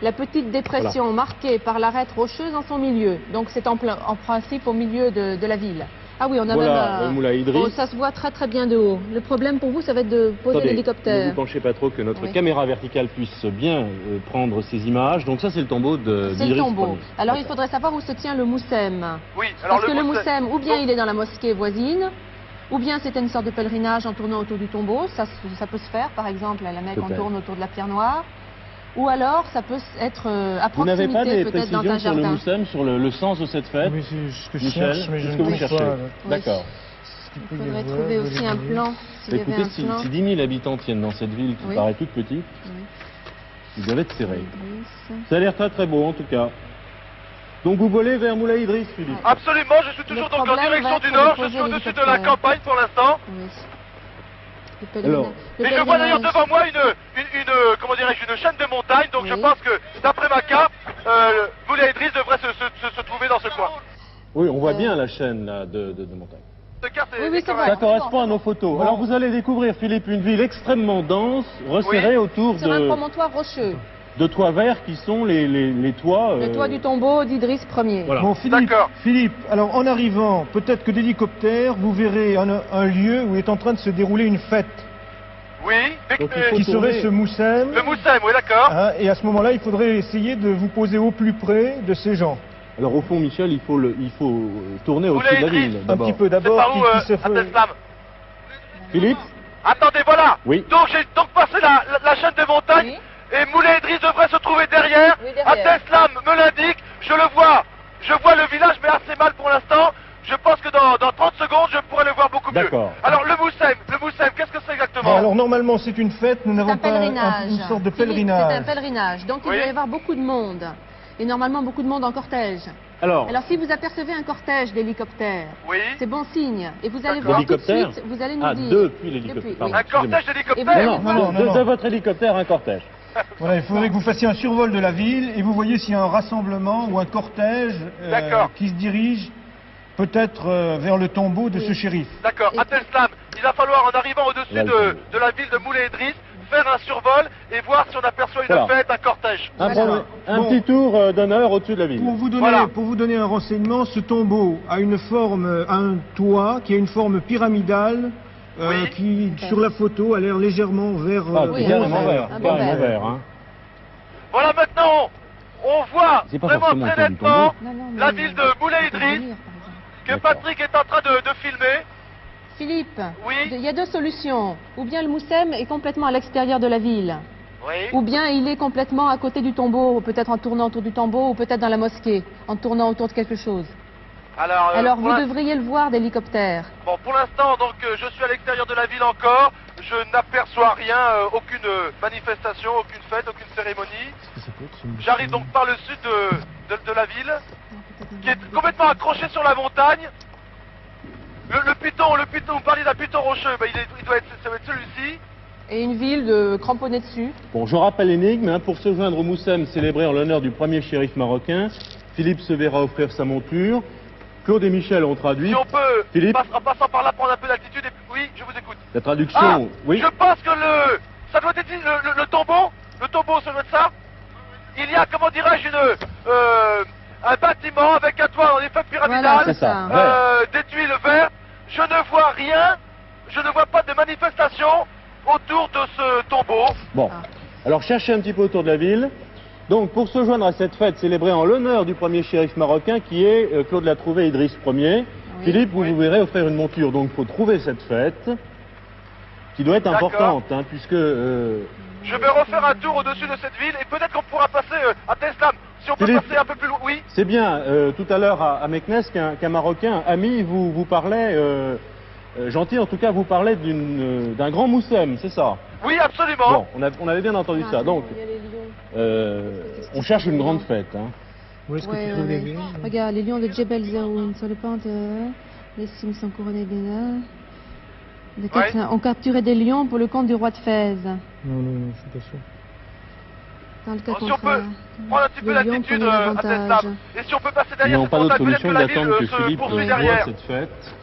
la petite dépression marquée par l'arête rocheuse en son milieu. Donc c'est en principe au milieu de la ville. Ah oui, on a Voilà, même... Moulay Idriss. oh, ça se voit très très bien de haut. Le problème pour vous, ça va être de poser Attendez, ne l'hélicoptère. vous penchez pas trop, que notre Oui. caméra verticale puisse bien prendre ces images. Donc ça, c'est le tombeau C'est d'Idriss le tombeau. Ier. Alors il D'accord. faudrait savoir où se tient le Moussem. Oui. Alors Parce que le Moussem- Moussem, ou bien Donc, il est dans la mosquée voisine, ou bien c'était une sorte de pèlerinage en tournant autour du tombeau. Ça peut se faire, par exemple, à la Mecque, on Peut-être. tourne autour de la pierre noire. Ou alors, ça peut être à Vous n'avez pas proximité, des peut-être dans précisions un sur le jardin. Moussem, sur le sens de cette fête? Oui, c'est ce que je Michel, cherche, mais je c'est ce ne que vous trouve cherchez. pas. Oui. D'accord. Il faudrait trouver aussi un plan, s'il y avait Écoutez, un si, plan. si 10 000 habitants tiennent dans cette ville qui Oui. paraît toute petite, Oui. ils doivent être serrés. Idriss. Ça a l'air très très beau en tout cas. Donc vous volez vers Moulay Idriss, Philippe. Absolument, je suis toujours donc en problème direction va du être nord. de Je poser suis au-dessus de la l'hélicoptère. campagne pour l'instant. Oui. Le Alors, le Et je vois d'ailleurs pèlerinage. devant moi comment dirais-je, une chaîne de montagnes. Donc je Oui. pense que, d'après ma carte, Moulay Idriss devrait se trouver dans ce coin. Oui, on voit bien la chaîne là, de montagne. Cette carte est Oui, oui, c'est correcte. Ça correspond à nos photos. Bon. Alors vous allez découvrir, Philippe, une ville extrêmement dense, resserrée autour Sur un promontoire rocheux, de toits verts qui sont les toits... le toit du tombeau d'Idriss Ier. Voilà. Bon, D'accord. Philippe, alors en arrivant, peut-être que d'hélicoptère, vous verrez un lieu où est en train de se dérouler une fête, Oui, Donc, il faut qui tourner. serait ce Moussem. le Moussem, oui, d'accord. Hein, et à ce moment-là, il faudrait essayer de vous poser au plus près de ces gens. Alors au fond, Michel, il faut tourner au-dessus de la Moulay ville Idriss. Un d'abord. petit peu C'est d'abord, par où, qui se fait... Abdeslam? Philippe, Attendez, voilà. Oui. Donc j'ai donc passé la chaîne de montagnes. Oui. Et Moulay Idriss devrait se trouver derrière. Oui, derrière. Abdeslam me l'indique. Je le vois. Je vois le village, mais assez mal pour l'instant. Je pense que dans 30 secondes, je pourrai le voir beaucoup mieux. D'accord. Alors le Moussem, qu'est-ce que c'est exactement? Bon, alors normalement, c'est une fête, nous C'est n'avons un pas pèlerinage. une sorte de Philippe, pèlerinage. C'est un pèlerinage. Donc il Oui. doit y avoir beaucoup de monde. Et normalement beaucoup de monde en cortège. alors, Alors si vous apercevez un cortège d'hélicoptères, Oui. c'est bon signe. Et vous allez D'accord. voir tout de L'hélicoptère suite, vous allez nous ah, dire. depuis l'hélicoptère, Depuis, pardon, oui. Un cortège Et d'hélicoptères. vous allez Non, voir- non, non. de votre hélicoptère, un cortège. Voilà, il faudrait que vous fassiez un survol de la ville et vous voyez s'il y a un rassemblement ou un cortège D'accord. qui se dirige peut-être vers le tombeau de ce shérif. D'accord. Et- Abdeslam, il va falloir en arrivant au-dessus Là, de la ville de Moulay Idriss faire un survol et voir si on aperçoit une Voilà. fête, un cortège. Voilà. Un Bon. petit tour d'honneur au-dessus de la ville. Voilà. Pour vous donner un renseignement, ce tombeau a une forme, un toit qui a une forme pyramidale, Oui. qui sur la photo a l'air légèrement vert. Ah, Oui, c'est un carrément vert, vert. un Carrément vert. vert, hein. Voilà, maintenant, on voit C'est pas vraiment forcément très autour du nettement Non, non, mais- la ville de Moulay Ça peut Idriss venir, par exemple. que D'accord. Patrick est en train de filmer. Philippe, Oui. il y a deux solutions. Ou bien le Moussem est complètement à l'extérieur de la ville, Oui. ou bien il est complètement à côté du tombeau, peut-être en tournant autour du tombeau, ou peut-être dans la mosquée, en tournant autour de quelque chose. Alors, Alors pour vous l'in- devriez le voir d'hélicoptère. bon, pour l'instant, donc, je suis à l'extérieur de la ville encore. je n'aperçois rien, aucune manifestation, aucune fête, aucune cérémonie. J'arrive donc par le sud de la ville, qui est complètement accroché sur la montagne. Le piton, vous parliez d'un piton rocheux, ben ça va être celui-ci. Et une ville cramponnée dessus. Bon, je rappelle l'énigme, hein, pour se joindre au Moussem célébré en l'honneur du premier shérif marocain, Philippe se verra offrir sa monture. Claude et Michel ont traduit. Si on peut, Philippe, en passant par là, prendre un peu d'altitude, oui, je vous écoute. la traduction, Ah, oui. je pense que ça doit être le tombeau. Le tombeau, ça doit être ça. Il y a, comment dirais-je, un bâtiment avec un toit en effet pyramidal, Voilà, c'est ça. des tuiles vertes. Je ne vois rien. Je ne vois pas de manifestation autour de ce tombeau. Bon, alors cherchez un petit peu autour de la ville. Donc, pour se joindre à cette fête célébrée en l'honneur du premier shérif marocain, qui est Claude Latrouvé et Idriss Ier, Philippe, vous verrez offrir une monture. Donc, il faut trouver cette fête, qui doit être importante, hein, puisque... Je vais refaire un tour au-dessus de cette ville et peut-être qu'on pourra passer à Teslam. Si on peut Philippe, passer un peu plus loin, oui. C'est bien, tout à l'heure à Meknès, qu'un Marocain ami vous parlait, gentil en tout cas, vous parlait d'un grand Moussem, c'est ça? Oui, absolument. Bon, on avait bien entendu ça. Donc, on cherche une grande fête. Hein. Où est-ce que tu trouves les lions? Regarde, les lions de Djebel Zaoun, sur le pente, les cimes sont couronnées ont capturé des lions pour le compte du roi de Fès. Non, je suis pas sûr. Dans le cas Si on peut prendre un petit peu les lions d'altitude prenaient à l'avantage. Teslam. Et si on peut passer Ils derrière n'ont cette pas d'autre montagne, peut-être solution que la d'attendre que ville se Philippe poursuit voit derrière. cette fête.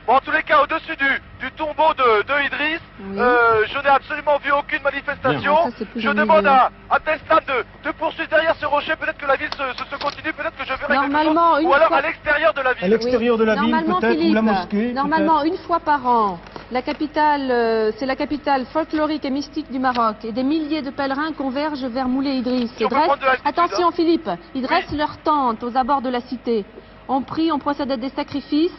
Bon, en tous les cas, au-dessus du tombeau de Idriss, Oui. je n'ai absolument vu aucune manifestation. Bien. Ça, c'est plus Je ennuyeux. demande à Teslam de poursuivre derrière ce rocher. Peut-être que la ville se continue, peut-être que je verrai Normalement, quelque chose. une Ou alors fois- à l'extérieur de la À ville. l'extérieur de la ville, Normalement, peut-être, ou Philippe, la mosquée. normalement, une fois par an, la capitale, c'est la capitale folklorique et mystique du Maroc. Et des milliers de pèlerins convergent vers Moulay Idriss. Si on peut prendre de l'altitude, Attention, hein. Philippe, ils dressent leurs tentes aux abords de la cité. On prie, on procède à des sacrifices.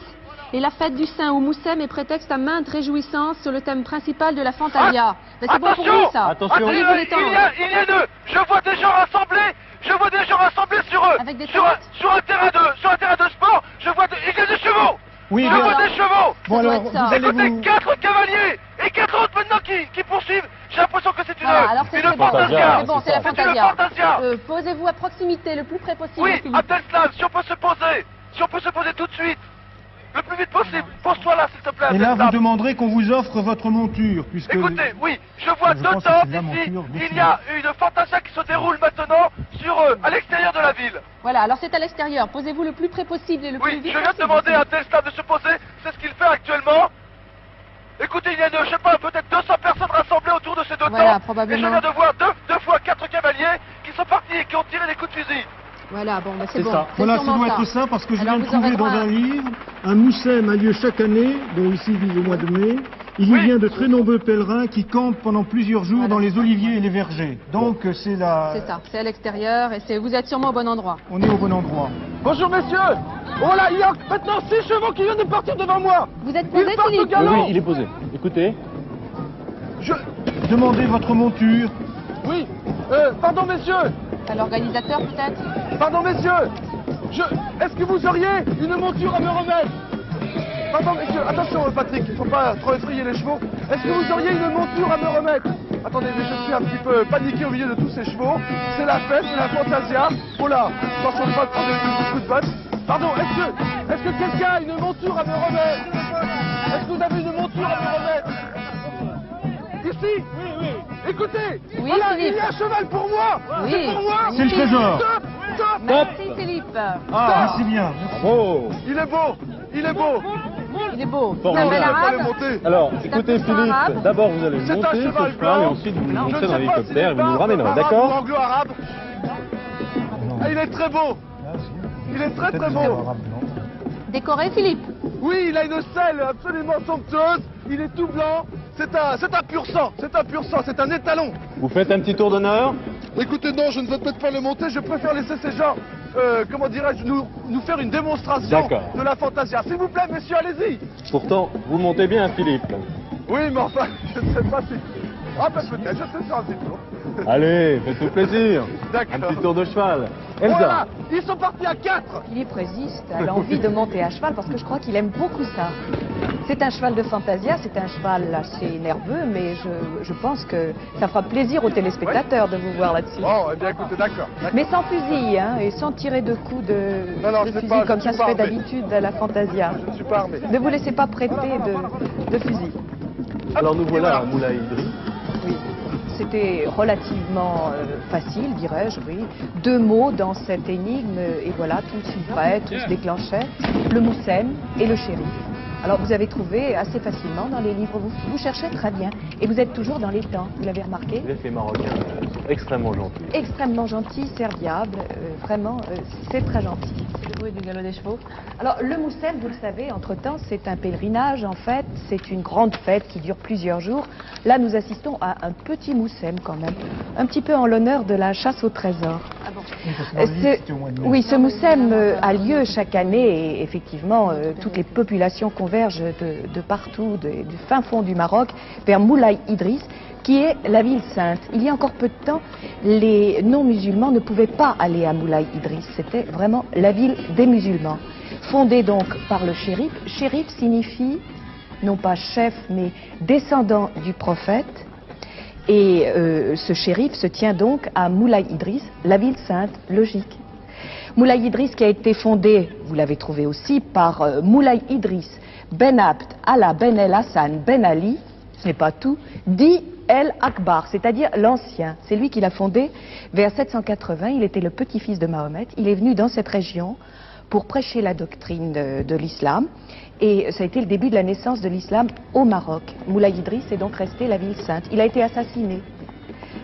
Et la fête du Saint ou Moussem est prétexte à maintes réjouissances sur le thème principal de la Fantasia. Mais c'est bon pour Attention vous, ça. Attention. Allez, vous détendre. Il y a je vois des gens rassemblés. Je vois des gens rassemblés sur Avec des sur tentes un terrain de sport. Il y a des chevaux. Oui, Je bien. vois des chevaux. Bon, doit alors, être ça. vous allez Écoutez, vous... 4 cavaliers et 4 autres maintenant qui poursuivent. J'ai l'impression que c'est une Alors c'est bon, fantasia. c'est bon, c'est la C'est une Fantasia. fantasia. Posez-vous à proximité le plus près possible, Oui, Philippe. Abdeslam, si on peut se poser tout de suite. Le plus vite possible. Pose-toi là, s'il te plaît, Et là, Abdeslam. vous demanderez qu'on vous offre votre monture, puisque... Écoutez, oui, je vois Je deux pense que tentes c'est la ici. monture Il y a une fantasia qui se déroule maintenant à l'extérieur de la ville. Voilà, alors c'est à l'extérieur. Posez-vous le plus près possible et le plus Oui, vite je viens de possible. demander à Tesla de se poser, c'est ce qu'il fait actuellement. Écoutez, il y a, je sais pas, peut-être 200 personnes rassemblées autour de ces deux Voilà, tentes. probablement. Et je viens de voir deux fois 4 cavaliers qui sont partis et qui ont tiré des coups de fusil. Voilà, bon, bah, c'est C'est bon. ça. C'est Voilà, ça sûrement doit être ça, parce que je Alors, viens de vous aurez trouver dans droit à- un livre, un Moussem a lieu chaque année, dont ici vise au mois de mai. Il y Oui. vient de très nombreux pèlerins qui campent pendant plusieurs jours Voilà. dans les oliviers et les vergers. Donc c'est la... C'est ça, c'est à l'extérieur et vous êtes sûrement au bon endroit. On est au bon endroit. Bonjour messieurs. Oh là, il y a maintenant 6 chevaux qui viennent de partir devant moi. Vous êtes posé, Ils partent au Philippe galop. Oui, il est posé. Écoutez. Demandez votre monture. Oui, pardon messieurs. À l'organisateur peut-être. Pardon messieurs. Est-ce que vous auriez une monture à me remettre? Pardon messieurs, attention Patrick, il ne faut pas trop effrayer les chevaux. Est-ce que vous auriez une monture à me remettre? Attendez, mais je suis un petit peu paniqué au milieu de tous ces chevaux. C'est la fête, c'est la fantasia. Oh là, attention de pas prendre des coups de botte. Pardon, est-ce que quelqu'un a une monture à me remettre? Est-ce que vous avez une monture à me remettre? Ici? Oui. Écoutez, Oui, voilà, Philippe. il y a un cheval pour moi. Oui. C'est pour moi. C'est le trésor. Top. Merci Philippe. Ah, c'est bien. Bravo. Il est beau. Il est beau. Il est beau. Bon, C'est un on bel va pas le arabe. monter. Alors, C'est écoutez un peu Philippe, arabe. d'abord vous allez C'est un monter sur cheval le cheval et blanc. ensuite vous Je montez ne dans sais pas l'hélicoptère s'il et est vous nous barbe, ramènerez, arabe ou d'accord? anglo-arabe. Ah, il est très beau. Il est très très beau. Décoré, Philippe. Oui, il a une selle absolument somptueuse. Il est tout blanc. C'est un pur sang. C'est un pur sang. C'est un étalon. Vous faites un petit tour d'honneur? Écoutez, non, je ne veux peut-être pas le monter. Je préfère laisser ces gens, comment dirais-je, nous faire une démonstration D'accord. de la fantasia. S'il vous plaît, messieurs, allez-y. Pourtant, vous montez bien Philippe. Oui, mais enfin, je ne sais pas si... Ah ben peut-être, je sais faire un petit tour. Allez, faites-vous plaisir. D'accord. Un petit tour de cheval. Elsa. Voilà, ils sont partis à 4. Philippe résiste à l'envie de monter à cheval parce que je crois qu'il aime beaucoup ça. C'est un cheval de Fantasia, c'est un cheval assez nerveux, mais je pense que ça fera plaisir aux téléspectateurs de vous voir là-dessus. Bon, eh bien écoutez, d'accord. Mais sans fusil, hein, et sans tirer de coups de, Non, non, de je sais fusil pas, comme je ça suis se fait pas armé. d'habitude à la Fantasia. Je ne suis pas armé. Ne vous laissez pas prêter de fusil. Alors nous voilà à Moulay Idriss. Oui, c'était relativement facile, dirais-je, oui. 2 mots dans cette énigme, et voilà, tout s'y prête, tout se déclenchait. Le Moussem et le shérif. Alors, vous avez trouvé assez facilement dans les livres, vous cherchez très bien. Et vous êtes toujours dans les temps, vous l'avez remarqué? Les Marocains sont extrêmement gentils. Extrêmement gentil, serviable, vraiment, c'est très gentil. C'est le bruit du galop des chevaux. Alors, le Moussem, vous le savez, entre-temps, c'est un pèlerinage, en fait. C'est une grande fête qui dure plusieurs jours. Là, nous assistons à un petit Moussem, quand même. Un petit peu en l'honneur de la chasse au trésor. Ah bon? Oui, ce Moussem a lieu chaque année et effectivement, toutes les populations convergent de partout, du fin fond du Maroc, vers Moulay Idriss, qui est la ville sainte. Il y a encore peu de temps, les non-musulmans ne pouvaient pas aller à Moulay Idriss. C'était vraiment la ville des musulmans. Fondée donc par le shérif. Shérif signifie, non pas chef, mais descendant du prophète. Et ce shérif se tient donc à Moulay Idriss, la ville sainte, logique. Moulay Idriss qui a été fondé, vous l'avez trouvé aussi, par Moulay Idriss Ben Abd Allah Ben El Hassan Ben Ali, ce n'est pas tout, dit El Akbar, c'est-à-dire l'ancien. C'est lui qui l'a fondé vers 780, il était le petit-fils de Mahomet, il est venu dans cette région pour prêcher la doctrine de l'islam. Et ça a été le début de la naissance de l'islam au Maroc. Moulay Idriss est donc resté la ville sainte. Il a été assassiné.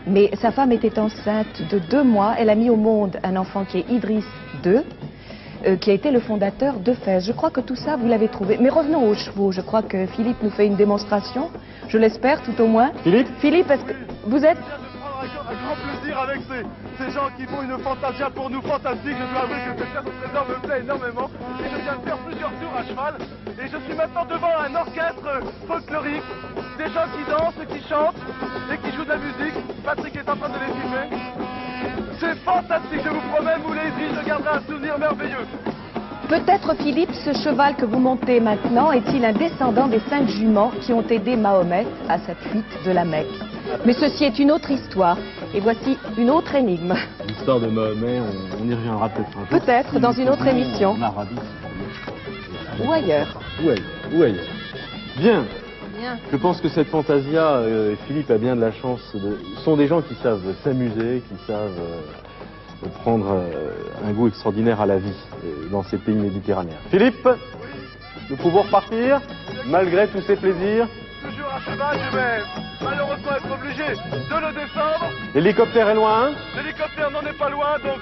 Mais sa femme était enceinte de 2 mois. Elle a mis au monde un enfant qui est Idriss II, qui a été le fondateur de Fès. Je crois que tout ça, vous l'avez trouvé. Mais revenons aux chevaux. Je crois que Philippe nous fait une démonstration. Je l'espère, tout au moins. Philippe, est-ce que vous êtes... Un grand plaisir avec ces gens qui font une fantasia pour nous fantastique. Je dois avouer que cette chasse au trésor me plaît énormément. Et je viens de faire plusieurs tours à cheval. Et je suis maintenant devant un orchestre folklorique. Des gens qui dansent, qui chantent et qui jouent de la musique. Patrick est en train de les filmer. C'est fantastique, je vous promets, Moulay Idriss, je garderai un souvenir merveilleux. Peut-être, Philippe, ce cheval que vous montez maintenant est-il un descendant des 5 juments qui ont aidé Mahomet à sa fuite de la Mecque. Mais ceci est une autre histoire. Et voici une autre énigme. L'histoire de Mahomet, on y reviendra peut-être un jour. Peut-être, dans une autre émission. En Arabie. Ou ailleurs. Ou ailleurs. Bien. Bien. Je pense que cette fantasia, Philippe a bien de la chance. Ce sont des gens qui savent s'amuser, qui savent prendre un goût extraordinaire à la vie dans ces pays méditerranéens. Philippe, nous pouvons repartir, malgré tous ces plaisirs. Toujours à cheval, je vais malheureusement être obligé de le descendre. L'hélicoptère est loin. L'hélicoptère n'en est pas loin, donc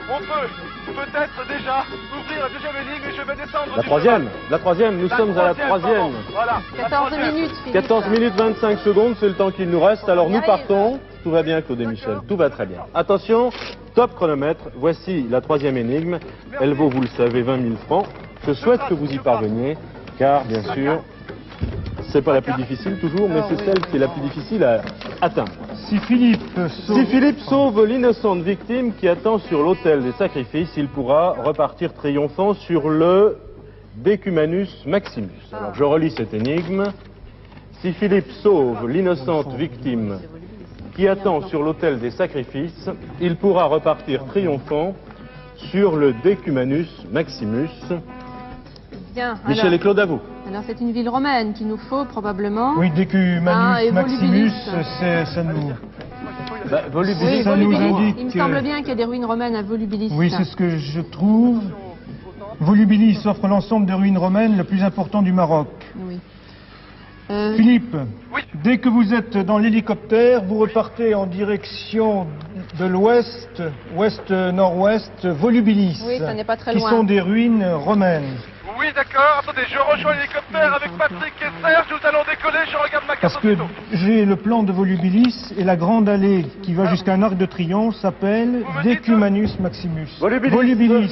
on peut peut-être déjà ouvrir la deuxième énigme et je vais descendre La du troisième, cheval. la troisième, nous sommes à la troisième. Pardon. Voilà, la 14 troisième. minutes, Philippe. 14 minutes 25 secondes, c'est le temps qu'il nous reste. Alors On y nous arrive. partons. Tout va bien, Claude et Michel. Tout va très bien. Attention, top chronomètre. Voici la troisième énigme. Elle vaut, vous le savez, 20 000 francs. Je souhaite que vous y parveniez, car bien sûr, c'est pas la plus difficile toujours, mais c'est celle qui est la plus difficile à atteindre. Si Philippe sauve... Si Philippe sauve l'innocente victime qui attend sur l'autel des sacrifices, il pourra repartir triomphant sur le Decumanus Maximus. Alors je relis cette énigme. Si Philippe sauve l'innocente victime qui attend sur l'autel des sacrifices, il pourra repartir triomphant sur le Decumanus Maximus. Bien. Michel et Claude, à vous. Alors c'est une ville romaine qu'il nous faut probablement. Oui, Decumanus et Maximus, Volubilis. ça nous... Volubilis. Oui, ça nous Volubilis. indique Il me que- semble bien qu'il y a des ruines romaines à Volubilis. Oui, c'est ce que je trouve. Volubilis offre l'ensemble des ruines romaines le plus important du Maroc. Oui. Philippe, dès que vous êtes dans l'hélicoptère, vous repartez en direction de l'ouest, ouest-nord-ouest, Volubilis, Oui, ça n'est pas très qui loin. sont des ruines romaines. Oui, d'accord. Attendez, je rejoins l'hélicoptère avec Patrick et Serge. Nous allons décoller. Je regarde ma carte Parce que aussitôt. j'ai le plan de Volubilis et la grande allée qui va jusqu'à un arc de triomphe s'appelle Vous me dites Decumanus Maximus. Volubilis. Volubilis.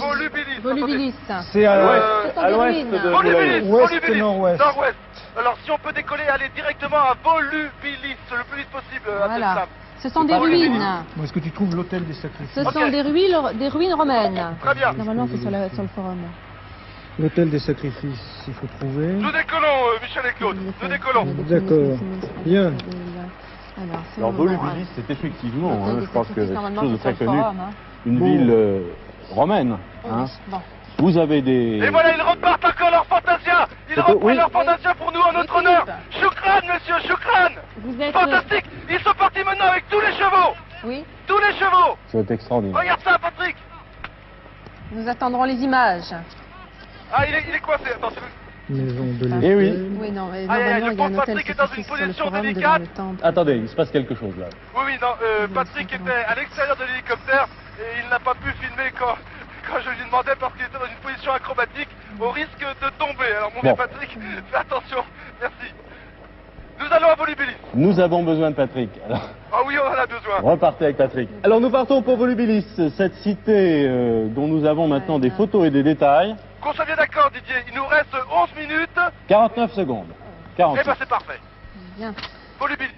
Volubilis. C'est à Ce sont À des l'ouest ruines. de Volubilis. Boulaye. Ouest, Volubilis. nord-ouest. Nord-ouest. Alors, si on peut décoller, aller directement à Volubilis le plus vite possible. Voilà. Abdeslam. Ce sont des Volubilis. ruines. Où est-ce que tu trouves l'hôtel des sacrifices? Ce Ok. sont des ruines romaines. Très bien. Normalement, c'est sur le forum. L'hôtel des sacrifices, il faut trouver. Nous décollons, Michel et Claude. Nous décollons. D'accord. Bien. Alors Volubilis, c'est effectivement, hein, je pense que c'est quelque chose de très connu, Hein. une Bon. ville romaine. Hein. Bon. Vous avez des... Et voilà, ils repartent encore leur Fantasia. Ils C'est- reprennent oui. leur Fantasia pour nous en notre honneur. Choukran, monsieur, Choukran. Vous êtes... Fantastique. Ils sont partis maintenant avec tous les chevaux. Oui. Tous les chevaux. C'est extraordinaire. Regarde ça, Patrick. Nous attendrons les images. Ah, il est coincé. Attends, c'est le... Maison de Eh oui. Oui, non, mais Aïe, aïe, normalement, le il y a un pauvre hôtel Patrick est dans une sacrifice sur le position forum délicate. devant le temple. Attendez, il se passe quelque chose là. Oui, non, Patrick était à l'extérieur de l'hélicoptère et il n'a pas pu filmer quand je lui demandais parce qu'il était dans une position acrobatique au risque de tomber. Alors mon Bon. vieux Patrick, fais attention, merci. Nous allons à Volubilis. Nous avons besoin de Patrick. Alors, Ah oui, on en a besoin. repartez avec Patrick. Alors nous partons pour Volubilis, cette cité dont nous avons maintenant des photos et des détails. Qu'on soit bien d'accord, Didier, il nous reste 11 minutes. 49 secondes. Eh 40. ben c'est parfait. Bien. Volubilis.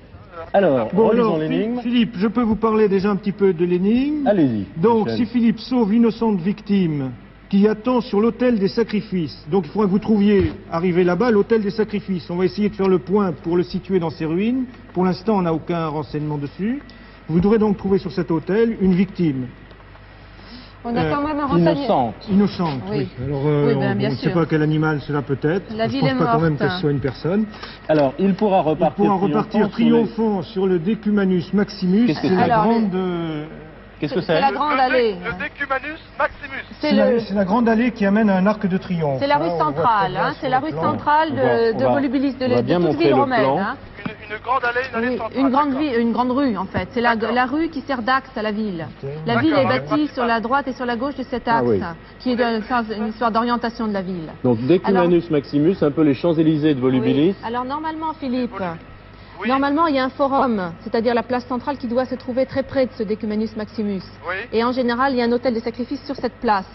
Alors, Bon, relisons alors, l'énigme. Philippe, je peux vous parler déjà un petit peu de l'énigme. Allez-y. Donc, Michel. si Philippe sauve l'innocente victime qui attend sur l'autel des sacrifices, donc il faudra que vous trouviez, arrivé là-bas, l'autel des sacrifices. On va essayer de faire le point pour le situer dans ces ruines. Pour l'instant, on n'a aucun renseignement dessus. Vous devrez donc trouver sur cet autel une victime. On a quand même un renseignement. Innocente. Innocente, Oui. oui. Alors, Oui, ben, on bien ne sait sûr. pas quel animal cela peut être. La je ville pense est pas quand même morte. que ce soit une personne. Alors, il pourra Il repartir pourra repartir triomphant sur le Decumanus Maximus. Qu'est-ce que C'est c'est la Alors, grande... Qu'est-ce que C'est c'est la grande allée. Le Decumanus Maximus. C'est la grande allée qui amène à un arc de triomphe. C'est la rue Hein, on voit très centrale, bien hein, sur c'est la le rue plan. centrale On de va- Volubilis, de on va bien toute montrer ville le romaine. plan. Hein. Une grande allée, une allée Oui, centrale. une grande d'accord. ville, une grande rue en fait. C'est la rue qui sert d'axe à la ville. La ville est D'accord, bâtie ouais. sur la droite et sur la gauche de cet Ah axe, oui. qui est une histoire d'orientation de la ville. Donc, Decumanus Maximus, un peu les Champs-Élysées de Volubilis. Oui. Alors normalement, Philippe, Oui. normalement il y a un forum, c'est-à-dire la place centrale qui doit se trouver très près de ce Decumanus Maximus. Oui. Et en général, il y a un hôtel des sacrifices sur cette place,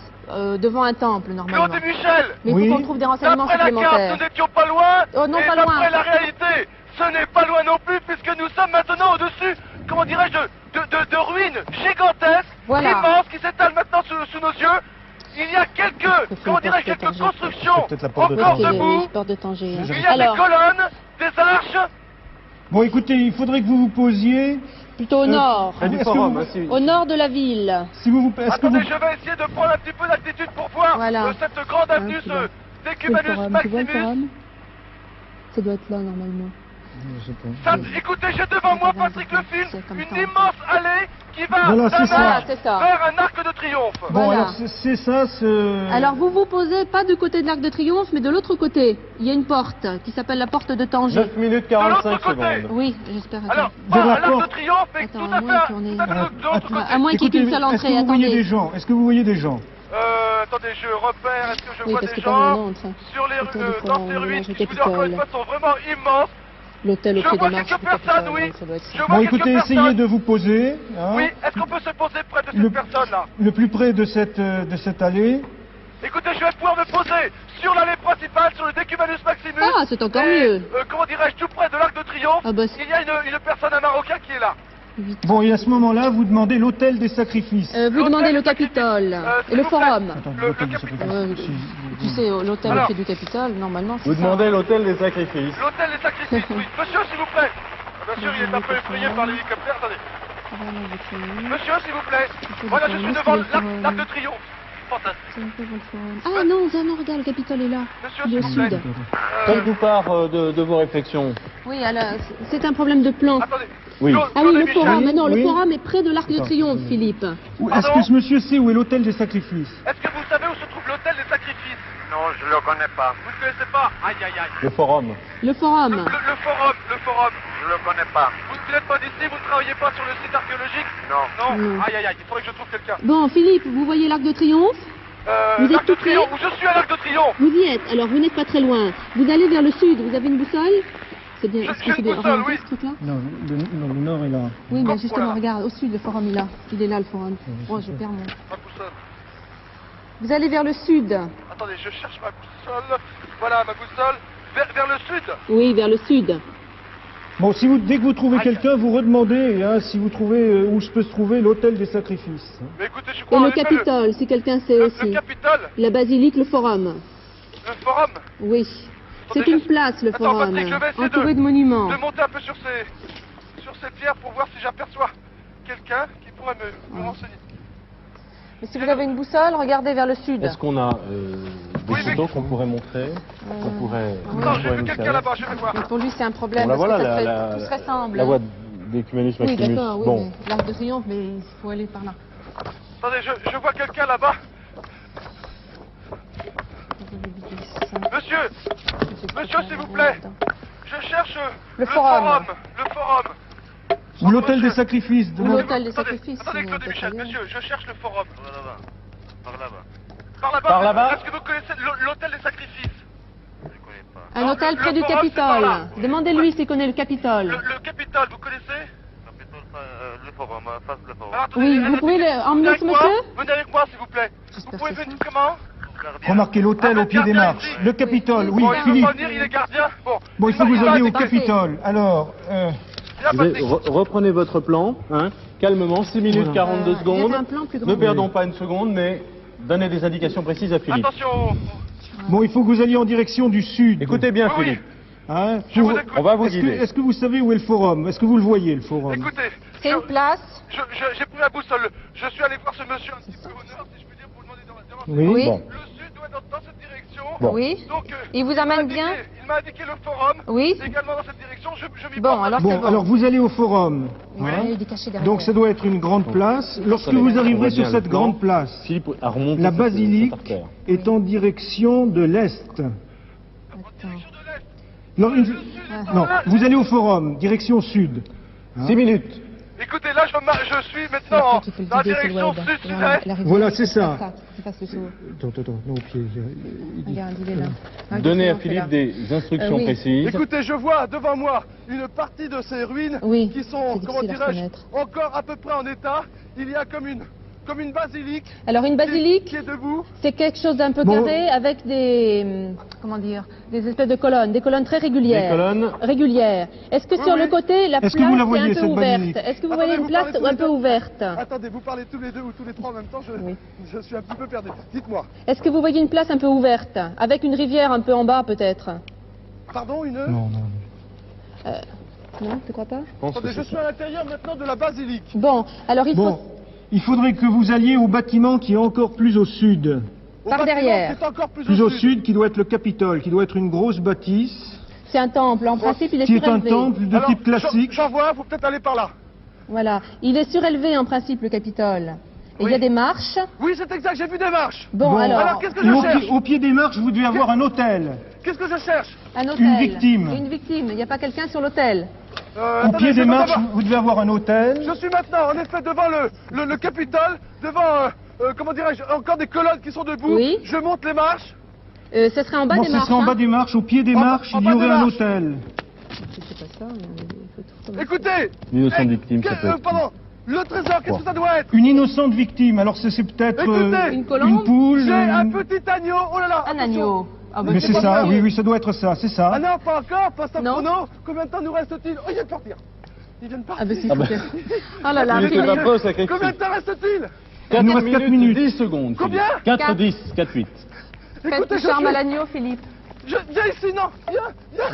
devant un temple normalement. Claude et Michel. Mais il Oui. faut qu'on trouve des renseignements D'après la carte, supplémentaires. nous n'étions pas loin. Oh non, et pas loin. d'après la réalité, ce n'est pas loin non plus, puisque nous sommes maintenant au-dessus, comment dirais-je, de ruines gigantesques, Voilà. immenses, qui s'étalent maintenant sous nos yeux. Il y a quelques, comment dirais-je, quelques constructions C'est peut-être la porte de encore Tanger. debout. Porte de Tanger. Il y a Alors, des colonnes, des arches. Bon, écoutez, il faudrait que vous vous posiez... plutôt au nord. Près du Est-ce que forum, vous- hein, si- Au nord de la ville. Si vous, est-ce que Attendez, vous... je vais essayer de prendre un petit peu d'altitude pour voir Voilà. cette grande avenue, tu vois. ce Decumanus Maximus. Ça doit être là normalement. Je sais pas. Ça, écoutez, j'ai devant moi, Patrick le film, C'est comme une ça. immense allée qui va Voilà, d'un c'est ça. arc C'est ça. vers un arc de triomphe. Bon, Voilà. alors c'est ça, ce... Alors vous vous posez pas du côté de l'Arc de Triomphe, mais de l'autre côté. Il y a une porte qui s'appelle la porte de Tanger. 9 minutes De 45 l'autre côté. secondes. Oui, j'espère. Alors, attends. De pas la à l'arc de porte. triomphe, mais Attends, tout à à moins fait, qu'on ait- tout à fait de l'autre côté. À moins qu'il y ait qu'une Écoutez, seule est-ce que entrée, vous voyez attendez. des gens? Est-ce que vous voyez des gens? Attendez, je repère, est-ce que je Oui, vois parce des que par gens entre sur les autour du dans forum, ces ruines mélange qui, je vous dis encore une fois, sont vraiment immenses. l'hôtel au Je pied vois des marches quelques du Capitole, personnes, oui. donc ça doit être ça. Je vois Bon, quelques écoutez, essayez personnes. de vous poser. Hein, Oui, est-ce qu'on peut se poser près de cette Le- personne-là? Le plus près de cette allée. Écoutez, je vais pouvoir me poser sur l'allée principale, sur le Decumanus Maximus. Ah, c'est encore Et, mieux. comment dirais-je, tout près de l'Arc de Triomphe, Ah, bah, c'est- il y a une personne, un Marocain qui est là. Bon, et à ce moment-là, vous demandez l'hôtel des sacrifices. Vous demandez le Capitole s'il et le vous plaît. forum. Attends, le l'hôtel des Capitole. sacrifices. Tu sais, l'hôtel au Alors. pied du Capitole, normalement, c'est Vous ça. demandez l'hôtel des sacrifices. L'hôtel des sacrifices, oui. Monsieur, s'il vous plaît. Bien sûr, il est un peu effrayé par l'hélicoptère. Attendez. Monsieur, s'il vous plaît. Voilà, je suis devant l'Arc de Triomphe. Fantastique. Ah non, non, regarde, le Capitole est là. Monsieur, Il est s'il au vous plaît. sud. Faites-nous part de vos réflexions. Oui, alors, c'est un problème de plan. Attendez. Oui. Claude- Ah oui, Claude et le Michel, forum. Mais non, le Oui. forum est près de l'Arc de Attends, Triomphe, attends. Philippe. Est-ce Pardon que ce monsieur sait où est l'hôtel des sacrifices? Est-ce que vous savez où se trouve l'hôtel des sacrifices? Non, je le connais pas. Vous ne connaissez pas? Aïe, aïe, aïe. Le forum. Le forum. Le forum. Je le connais pas. Vous n'êtes pas d'ici, vous ne travaillez pas sur le site archéologique? Non. Non. Non. Aïe, aïe, aïe. Il faudrait que je trouve quelqu'un. Bon, Philippe, vous voyez l'Arc de Triomphe? Vous êtes l'Arc de tout près? Triomphe, où je suis à l'Arc de Triomphe. Vous y êtes, alors vous n'êtes pas très loin. Vous allez vers le sud, vous avez une boussole? C'est bien, est-ce que J'ai c'est une bien boussole, orienté, oui. ce truc-là? Non, le nord est là. Oui, mais Oh, justement, voilà. regarde, au sud, le forum, il est là, le forum. Oh, je perds mon... Ma boussole. Vous allez vers le sud. Attendez, je cherche ma boussole. Voilà ma boussole. Vers le sud. Oui, vers le sud. Bon, dès que vous trouvez quelqu'un, vous redemandez hein, si vous trouvez où se peut se trouver l'hôtel des sacrifices. Mais écoutez, je Et crois en le effet, Capitole, si quelqu'un sait le aussi. Capitole, La basilique, le forum. le forum. Oui. C'est Attendez, une place, le Attends, forum. Patrick, je vais essayer Entouré de monuments. de monter un peu sur ces pierres pour voir si j'aperçois quelqu'un qui pourrait me renseigner. Mais si vous avez une boussole, regardez vers le sud. Est-ce qu'on a des Oui, mais- photos qu'on pourrait montrer, qu'on pourrait, Non, j'ai pourrait vu nous quelqu'un servir? là-bas, je vais voir. Mais pour lui, c'est un problème. Bon, la parce voilà, que ça la, fait- tout se ressemble. la voie d'Ecumenus Oui, Maximus. d'accord, oui, Bon, mais l'Arc de Triomphe, mais il faut aller par là. Attendez, je vois quelqu'un là-bas. Monsieur, s'il vous plaît. Je cherche Le forum. Le forum. Ou l'hôtel des Monsieur. sacrifices. Ou demandez- l'hôtel des Attendez, sacrifices. attendez, sinon, Claude on peut Michel, pas y aller. monsieur, je cherche le forum. Par là-bas. Par là-bas. Par là-bas. Est-ce que vous connaissez l'hôtel des sacrifices? Je ne connais pas. Un Non, hôtel le près du forum, c'est par là. Capitole. Demandez-lui s'il connaît le Capitole. Le Capitole, vous connaissez? Capitole, le forum, face le forum. Alors, attendez, Oui, allez, vous pouvez venez emmener avec ce moi. monsieur? Venez avec moi, s'il vous plaît. Vous J'espère pouvez que c'est venir ça. comment? Gardien. Remarquez l'hôtel Ah, au pied des gardien marches. ici. Le Capitole, oui, Bon, il Philippe. va venir, il est gardien. Bon, il faut que vous alliez au Parfait. Capitole. Alors, Viens, vous avez- Patrick. reprenez votre plan, hein, calmement, 6 minutes Voilà. 42 Il y secondes. avait un plan plus grand. Ne perdons pas une seconde, mais donnez des indications précises à Philippe. Attention. bon, il faut que vous alliez en direction du sud. Écoutez bien, Oui, Philippe. Hein, Je vous pour- écoute. On va vous Est-ce que, guider. est-ce que vous savez où est le forum? Est-ce que vous le voyez, le forum? Écoutez, C'est une place. j'ai pris la boussole. Je suis allé voir ce monsieur un petit peu au nord, si je puis dire, pour lui demander de Oui. Oui. Bon. Le sud doit être dans cette direction. Bon. Oui. Donc, Il vous m'a amène indiqué- bien? Il m'a indiqué le forum. Oui. Également dans cette direction. Je m'y Bon, porte. alors Bon, c'est bon. alors vous allez au forum. Oui, hein. il est caché derrière. Donc ça doit être une grande place. Lorsque Attendez, vous on arriverez voit sur bien cette le plan. grande place, Philippe a remonté la cette- basilique cette artère. est en direction de l'est. Attends. Non, non, vous allez au forum, direction sud. 6 minutes. Écoutez, là, je suis C'est maintenant après qu'il faut le dans la guider, c'est le direction web. sud-sud-est. Voilà, c'est ça. Il fasse le saut. Attends, non, au pied. Regarde, il est là. Ah, Donnez à il est là. Philippe des instructions oui. précises. Écoutez, je vois devant moi une partie de ces ruines Oui, qui sont, c'est comment difficile à dirais-je, reconnaître. encore à peu près en état. Il y a comme une basilique Alors une basilique, qui est debout. c'est quelque chose d'un peu Bon. carré avec des, comment dire, des espèces de colonnes, très régulières. Des colonnes. Régulières. Est-ce que Oui, sur oui. le côté, la place Est-ce que vous la est voyez, un peu cette ouverte? basilique Est-ce que vous Attendez, voyez une vous place parlez tous un les peu deux. ouverte? Attendez, vous parlez tous les deux ou tous les trois en même temps, je suis un petit peu perdu. Dites-moi. Est-ce que vous voyez une place un peu ouverte, avec une rivière un peu en bas peut-être? Pardon, une... Non. Non, tu crois pas? Je pense que Attendez, je c'est suis ça. à l'intérieur maintenant de la basilique. Bon, alors il faut... Bon, il faudrait que vous alliez au bâtiment qui est encore plus au sud. Au Par bâtiment derrière. qui est encore plus Plus au sud. sud, qui doit être le Capitole, qui doit être une grosse bâtisse, C'est un temple, en principe il est qui est un surélevé. temple de Alors, type classique. J'en vois, faut peut-être aller par là. Voilà, il est surélevé en principe le Capitole. Et il y a des marches. Oui, c'est exact, j'ai vu des marches. Bon, alors, qu'est-ce que et je au cherche pied, au pied des marches, vous devez avoir un hôtel. Qu'est-ce que je cherche un hôtel. une victime. Une victime, il n'y a pas quelqu'un sur l'hôtel. Au Attendez, pied je des vais marches, d'abord- vous devez avoir un hôtel. Je suis maintenant, en effet, devant le Capitole, devant, comment dirais-je, encore des colonnes qui sont debout. Oui. Je monte les marches. Ce serait en bas Bon, des ce marches. serait en bas hein. des marches. Au pied des En- marches, en il y bas des aurait un marches. hôtel. C'est pas ça, mais il faut tout Écoutez L'innocente victime, ça peut être. pardon, le trésor, qu'est-ce que ça doit être Une innocente victime. Alors c'est peut-être Écoutez, Une colombe une poule. J'ai un une- petit agneau, oh là là Un attention. agneau. Ah, bah, Mais c'est pas ça, vrai. oui, ça doit être ça, c'est ça. Ah non, pas encore, pas ça Non. chrono. Combien de temps nous reste-t-il Oh, il vient de partir. Il vient de partir. Ah, ben c'est super. Oh là là, Il était Philippe. pas prêt au sacrifice. Combien de temps reste-t-il 4 nous reste 4 minutes. 10 secondes. Combien 4, Quatre. 10, 4, 8. Faites Écoutez, du je charme suis- à l'agneau, Philippe. Viens ici, non Viens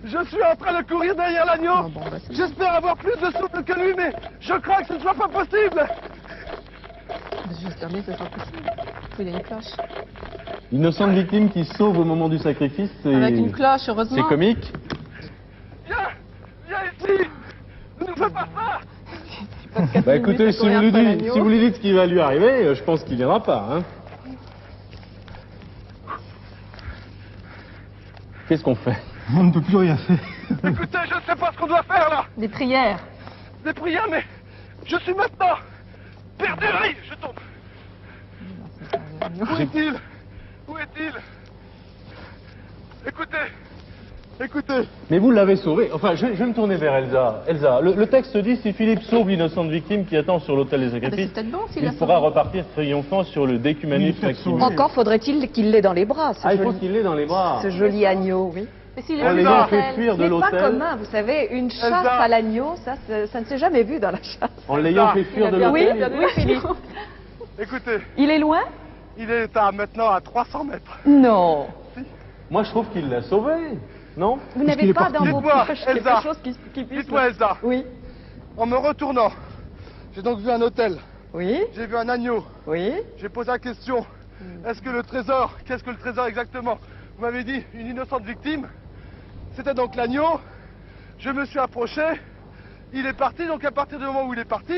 Je suis en train de courir derrière l'agneau. Oh, bon, bah, c'est bon. J'espère avoir plus de souffle que lui, mais je crains que ce ne soit pas possible. J'espère bien que ce sera possible. Il y a une cloche. Innocente victime qui sauve au moment du sacrifice, Avec une c'est cloche, heureusement. c'est comique. Viens ici. Ne fais pas ça. Bah écoutez, si vous lui dites ce qui va lui arriver, je pense qu'il viendra pas. Hein. Qu'est-ce qu'on fait? On ne peut plus rien faire. Écoutez, je ne sais pas ce qu'on doit faire là. Des prières. Des prières, mais je suis maintenant perdu. Aïe, je tombe. Où est-il? Où est-il? Écoutez, écoutez. Mais vous l'avez sauvé. Enfin, je vais me tourner vers Elsa. Elsa, le texte dit si Philippe sauve l'innocente victime qui attend sur l'autel des Ah, sacrifices, c'est peut-être bon s'il il a pourra sauvé. repartir triomphant sur le Decumanus Oui, Maximus. Encore faudrait-il qu'il l'ait dans les bras, Ah, il faut qu'il l'ait dans les bras. ce joli agneau, oui. Mais s'il est En dans l'ayant l'hôtel. fait fuir Ce de n'est pas l'hôtel. commun, vous savez, une chasse Elsa. à l'agneau, ça ne s'est jamais vu dans la chasse. En l'ayant fait fuir de Oui, l'hôtel. oui, Philippe. Écoutez, Il est loin? il est maintenant à 300 mètres. Non. Moi, je trouve qu'il l'a sauvé. Non? Vous qu'il n'avez est pas parti. dans vos Dites-moi, poches Elsa. quelque chose qui puisse... Dites-moi, Elsa, Oui, en me retournant, j'ai donc vu un hôtel, oui, j'ai vu un agneau, oui. j'ai posé la question, est-ce que le trésor, qu'est-ce que le trésor exactement? Vous m'avez dit une innocente victime, c'était donc l'agneau, je me suis approché, il est parti, donc à partir du moment où il est parti,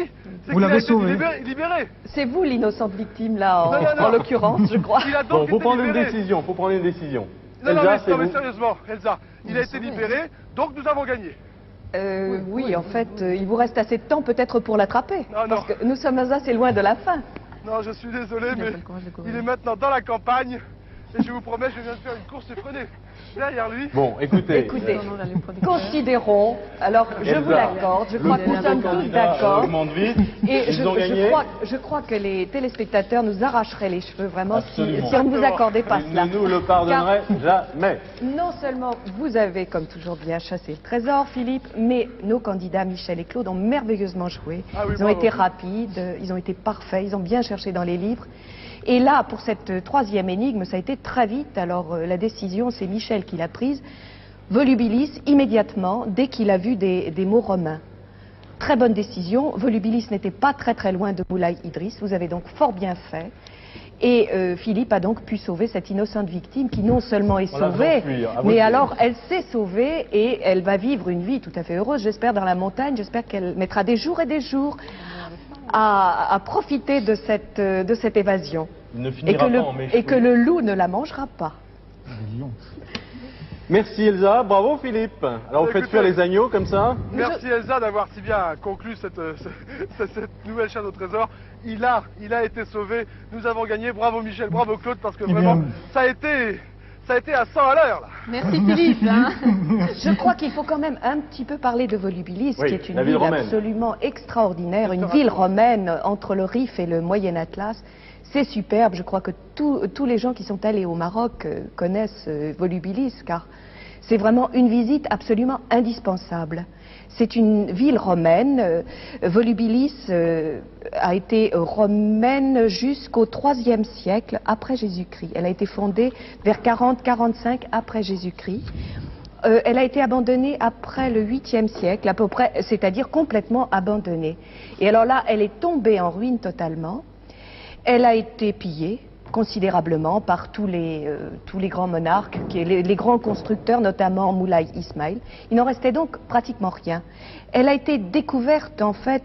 c'est Vous qu'il a l'avez été sauvé. libéré. C'est vous l'innocente victime, là, Non, non, non. en l'occurrence, je crois. Il a Bon, donc faut été prendre une libéré. décision. Faut prendre une décision. Non, non, Elsa, mais, c'est non, mais vous. sérieusement, Elsa, il a été libéré, donc nous avons gagné. Oui, en fait, il vous reste assez de temps peut-être pour l'attraper. Non, non. Parce que nous sommes assez loin de la fin. Non, je suis désolé, Il n'a mais pas le courage de courir. il est maintenant dans la campagne, et je vous promets, je viens de faire une course effrénée. Derrière lui, Bon, écoutez. Écoutez, Non, non, là, les producteurs. considérons, alors je Elsa, vous l'accorde, je crois que nous sommes tous candidats d'accord. augmente vite. Et Ils ont gagné. je crois que les téléspectateurs nous arracheraient les cheveux vraiment si Absolument. on ne vous accordait pas Ils cela. ne nous le pardonneraient jamais. Non seulement vous avez, comme toujours, bien chassé le trésor, Philippe, mais nos candidats, Michel et Claude, ont merveilleusement joué. Ah oui, Ils ont bravo. été rapides, ils ont été parfaits, ils ont bien cherché dans les livres. Et là, pour cette troisième énigme, ça a été très vite. Alors, la décision, c'est Michel qui l'a prise. Volubilis, immédiatement, dès qu'il a vu des mots romains. Très bonne décision. Volubilis n'était pas très très loin de Moulay Idriss. Vous avez donc fort bien fait. Et Philippe a donc pu sauver cette innocente victime qui non seulement est On la sauvée, faisant fuir, à votre mais tour. alors elle s'est sauvée et elle va vivre une vie tout à fait heureuse, j'espère, dans la montagne. J'espère qu'elle mettra des jours et des jours à profiter de cette évasion. Il ne Et finira pas en et que le loup ne la mangera pas. Merci Elsa, bravo Philippe. Alors vous faites Écoutez. fuir les agneaux comme ça. merci Elsa d'avoir si bien conclu cette nouvelle chasse au trésor. Il a été sauvé, nous avons gagné, bravo Michel, bravo Claude, parce que Eh vraiment, bien, ça a été à 100 à l'heure, là. Merci Philippe. Hein. Je crois qu'il faut quand même un petit peu parler de Volubilis, Oui, qui est une la ville ville romaine. absolument extraordinaire, une ville romaine entre le Rif et le Moyen Atlas. C'est superbe, je crois que tous les gens qui sont allés au Maroc connaissent Volubilis, car c'est vraiment une visite absolument indispensable. C'est une ville romaine. Volubilis a été romaine jusqu'au IIIe siècle après Jésus-Christ. Elle a été fondée vers 40-45 après Jésus-Christ. Elle a été abandonnée après le 8e siècle, à peu près, c'est-à-dire complètement abandonnée. Et alors là, elle est tombée en ruine totalement. Elle a été pillée considérablement par tous les grands monarques, les grands constructeurs, notamment Moulay Ismail. Il n'en restait donc pratiquement rien. Elle a été découverte en fait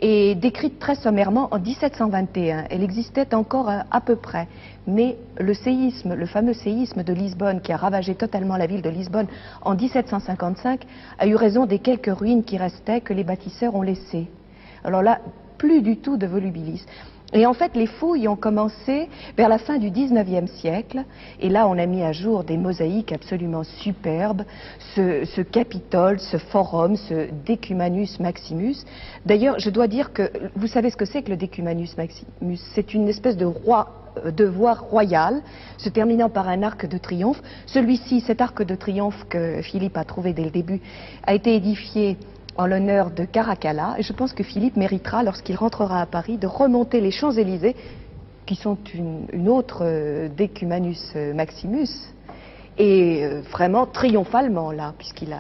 et décrite très sommairement en 1721. Elle existait encore à peu près. Mais le séisme, le fameux séisme de Lisbonne qui a ravagé totalement la ville de Lisbonne en 1755 a eu raison des quelques ruines qui restaient que les bâtisseurs ont laissées. Alors là, plus du tout de Volubilis. Et en fait, les fouilles ont commencé vers la fin du 19e siècle. Et là, on a mis à jour des mosaïques absolument superbes. Ce Capitole, ce Forum, ce Decumanus Maximus. D'ailleurs, je dois dire que, vous savez ce que c'est que le Decumanus Maximus? C'est une espèce de voie royale, se terminant par un arc de triomphe. Celui-ci, cet arc de triomphe que Philippe a trouvé dès le début, a été édifié en l'honneur de Caracalla, et je pense que Philippe méritera, lorsqu'il rentrera à Paris, de remonter les Champs-Élysées, qui sont une autre Decumanus Maximus, et vraiment triomphalement là, puisqu'il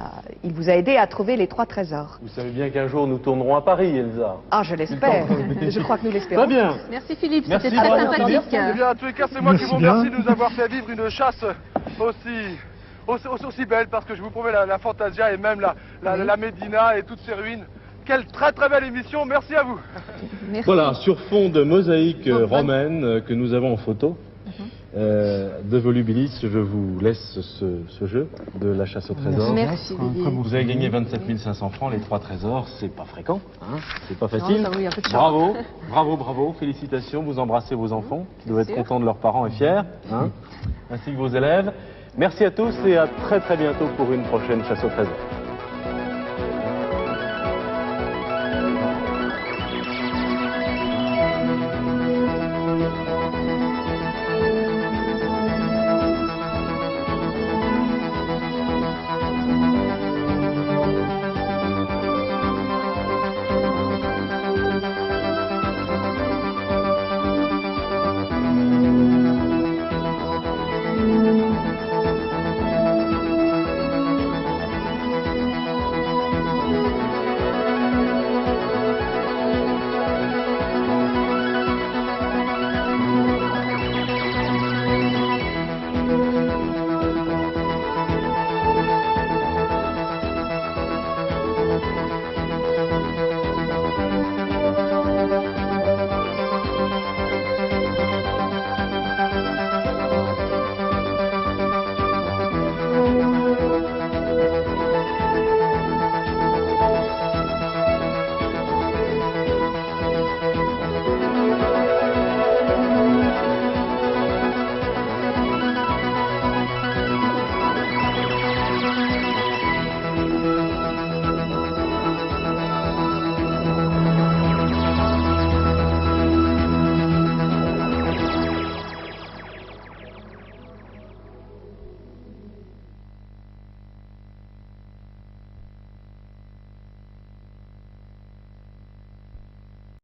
vous a aidé à trouver les 3 trésors. Vous savez bien qu'un jour nous tournerons à Paris, Elsa. Ah, je l'espère. Je crois que nous l'espérons. Très bien. Merci Philippe, Merci, c'était très bravo. sympathique. Eh bien, en tous les cas, c'est moi qui Merci vous bien. remercie de nous avoir fait vivre une chasse aussi belle, parce que je vous promets, la Fantasia et même la Médina et toutes ces ruines. Quelle très très belle émission, merci à vous. Merci. Voilà, sur fond de mosaïque Bon, romaine que nous avons en photo. de Volubilis. Je vous laisse ce jeu de la chasse au trésor. Merci, Didier. Vous avez gagné 27 500 francs, les 3 trésors, c'est pas fréquent, hein, c'est pas facile. Non, ça, oui, un peu de chance. Bravo, bravo, bravo, félicitations, vous embrassez vos enfants, qui doivent être sûr. contents de leurs parents et fiers, hein, ainsi que vos élèves. Merci à tous et à très très bientôt pour une prochaine chasse au trésor.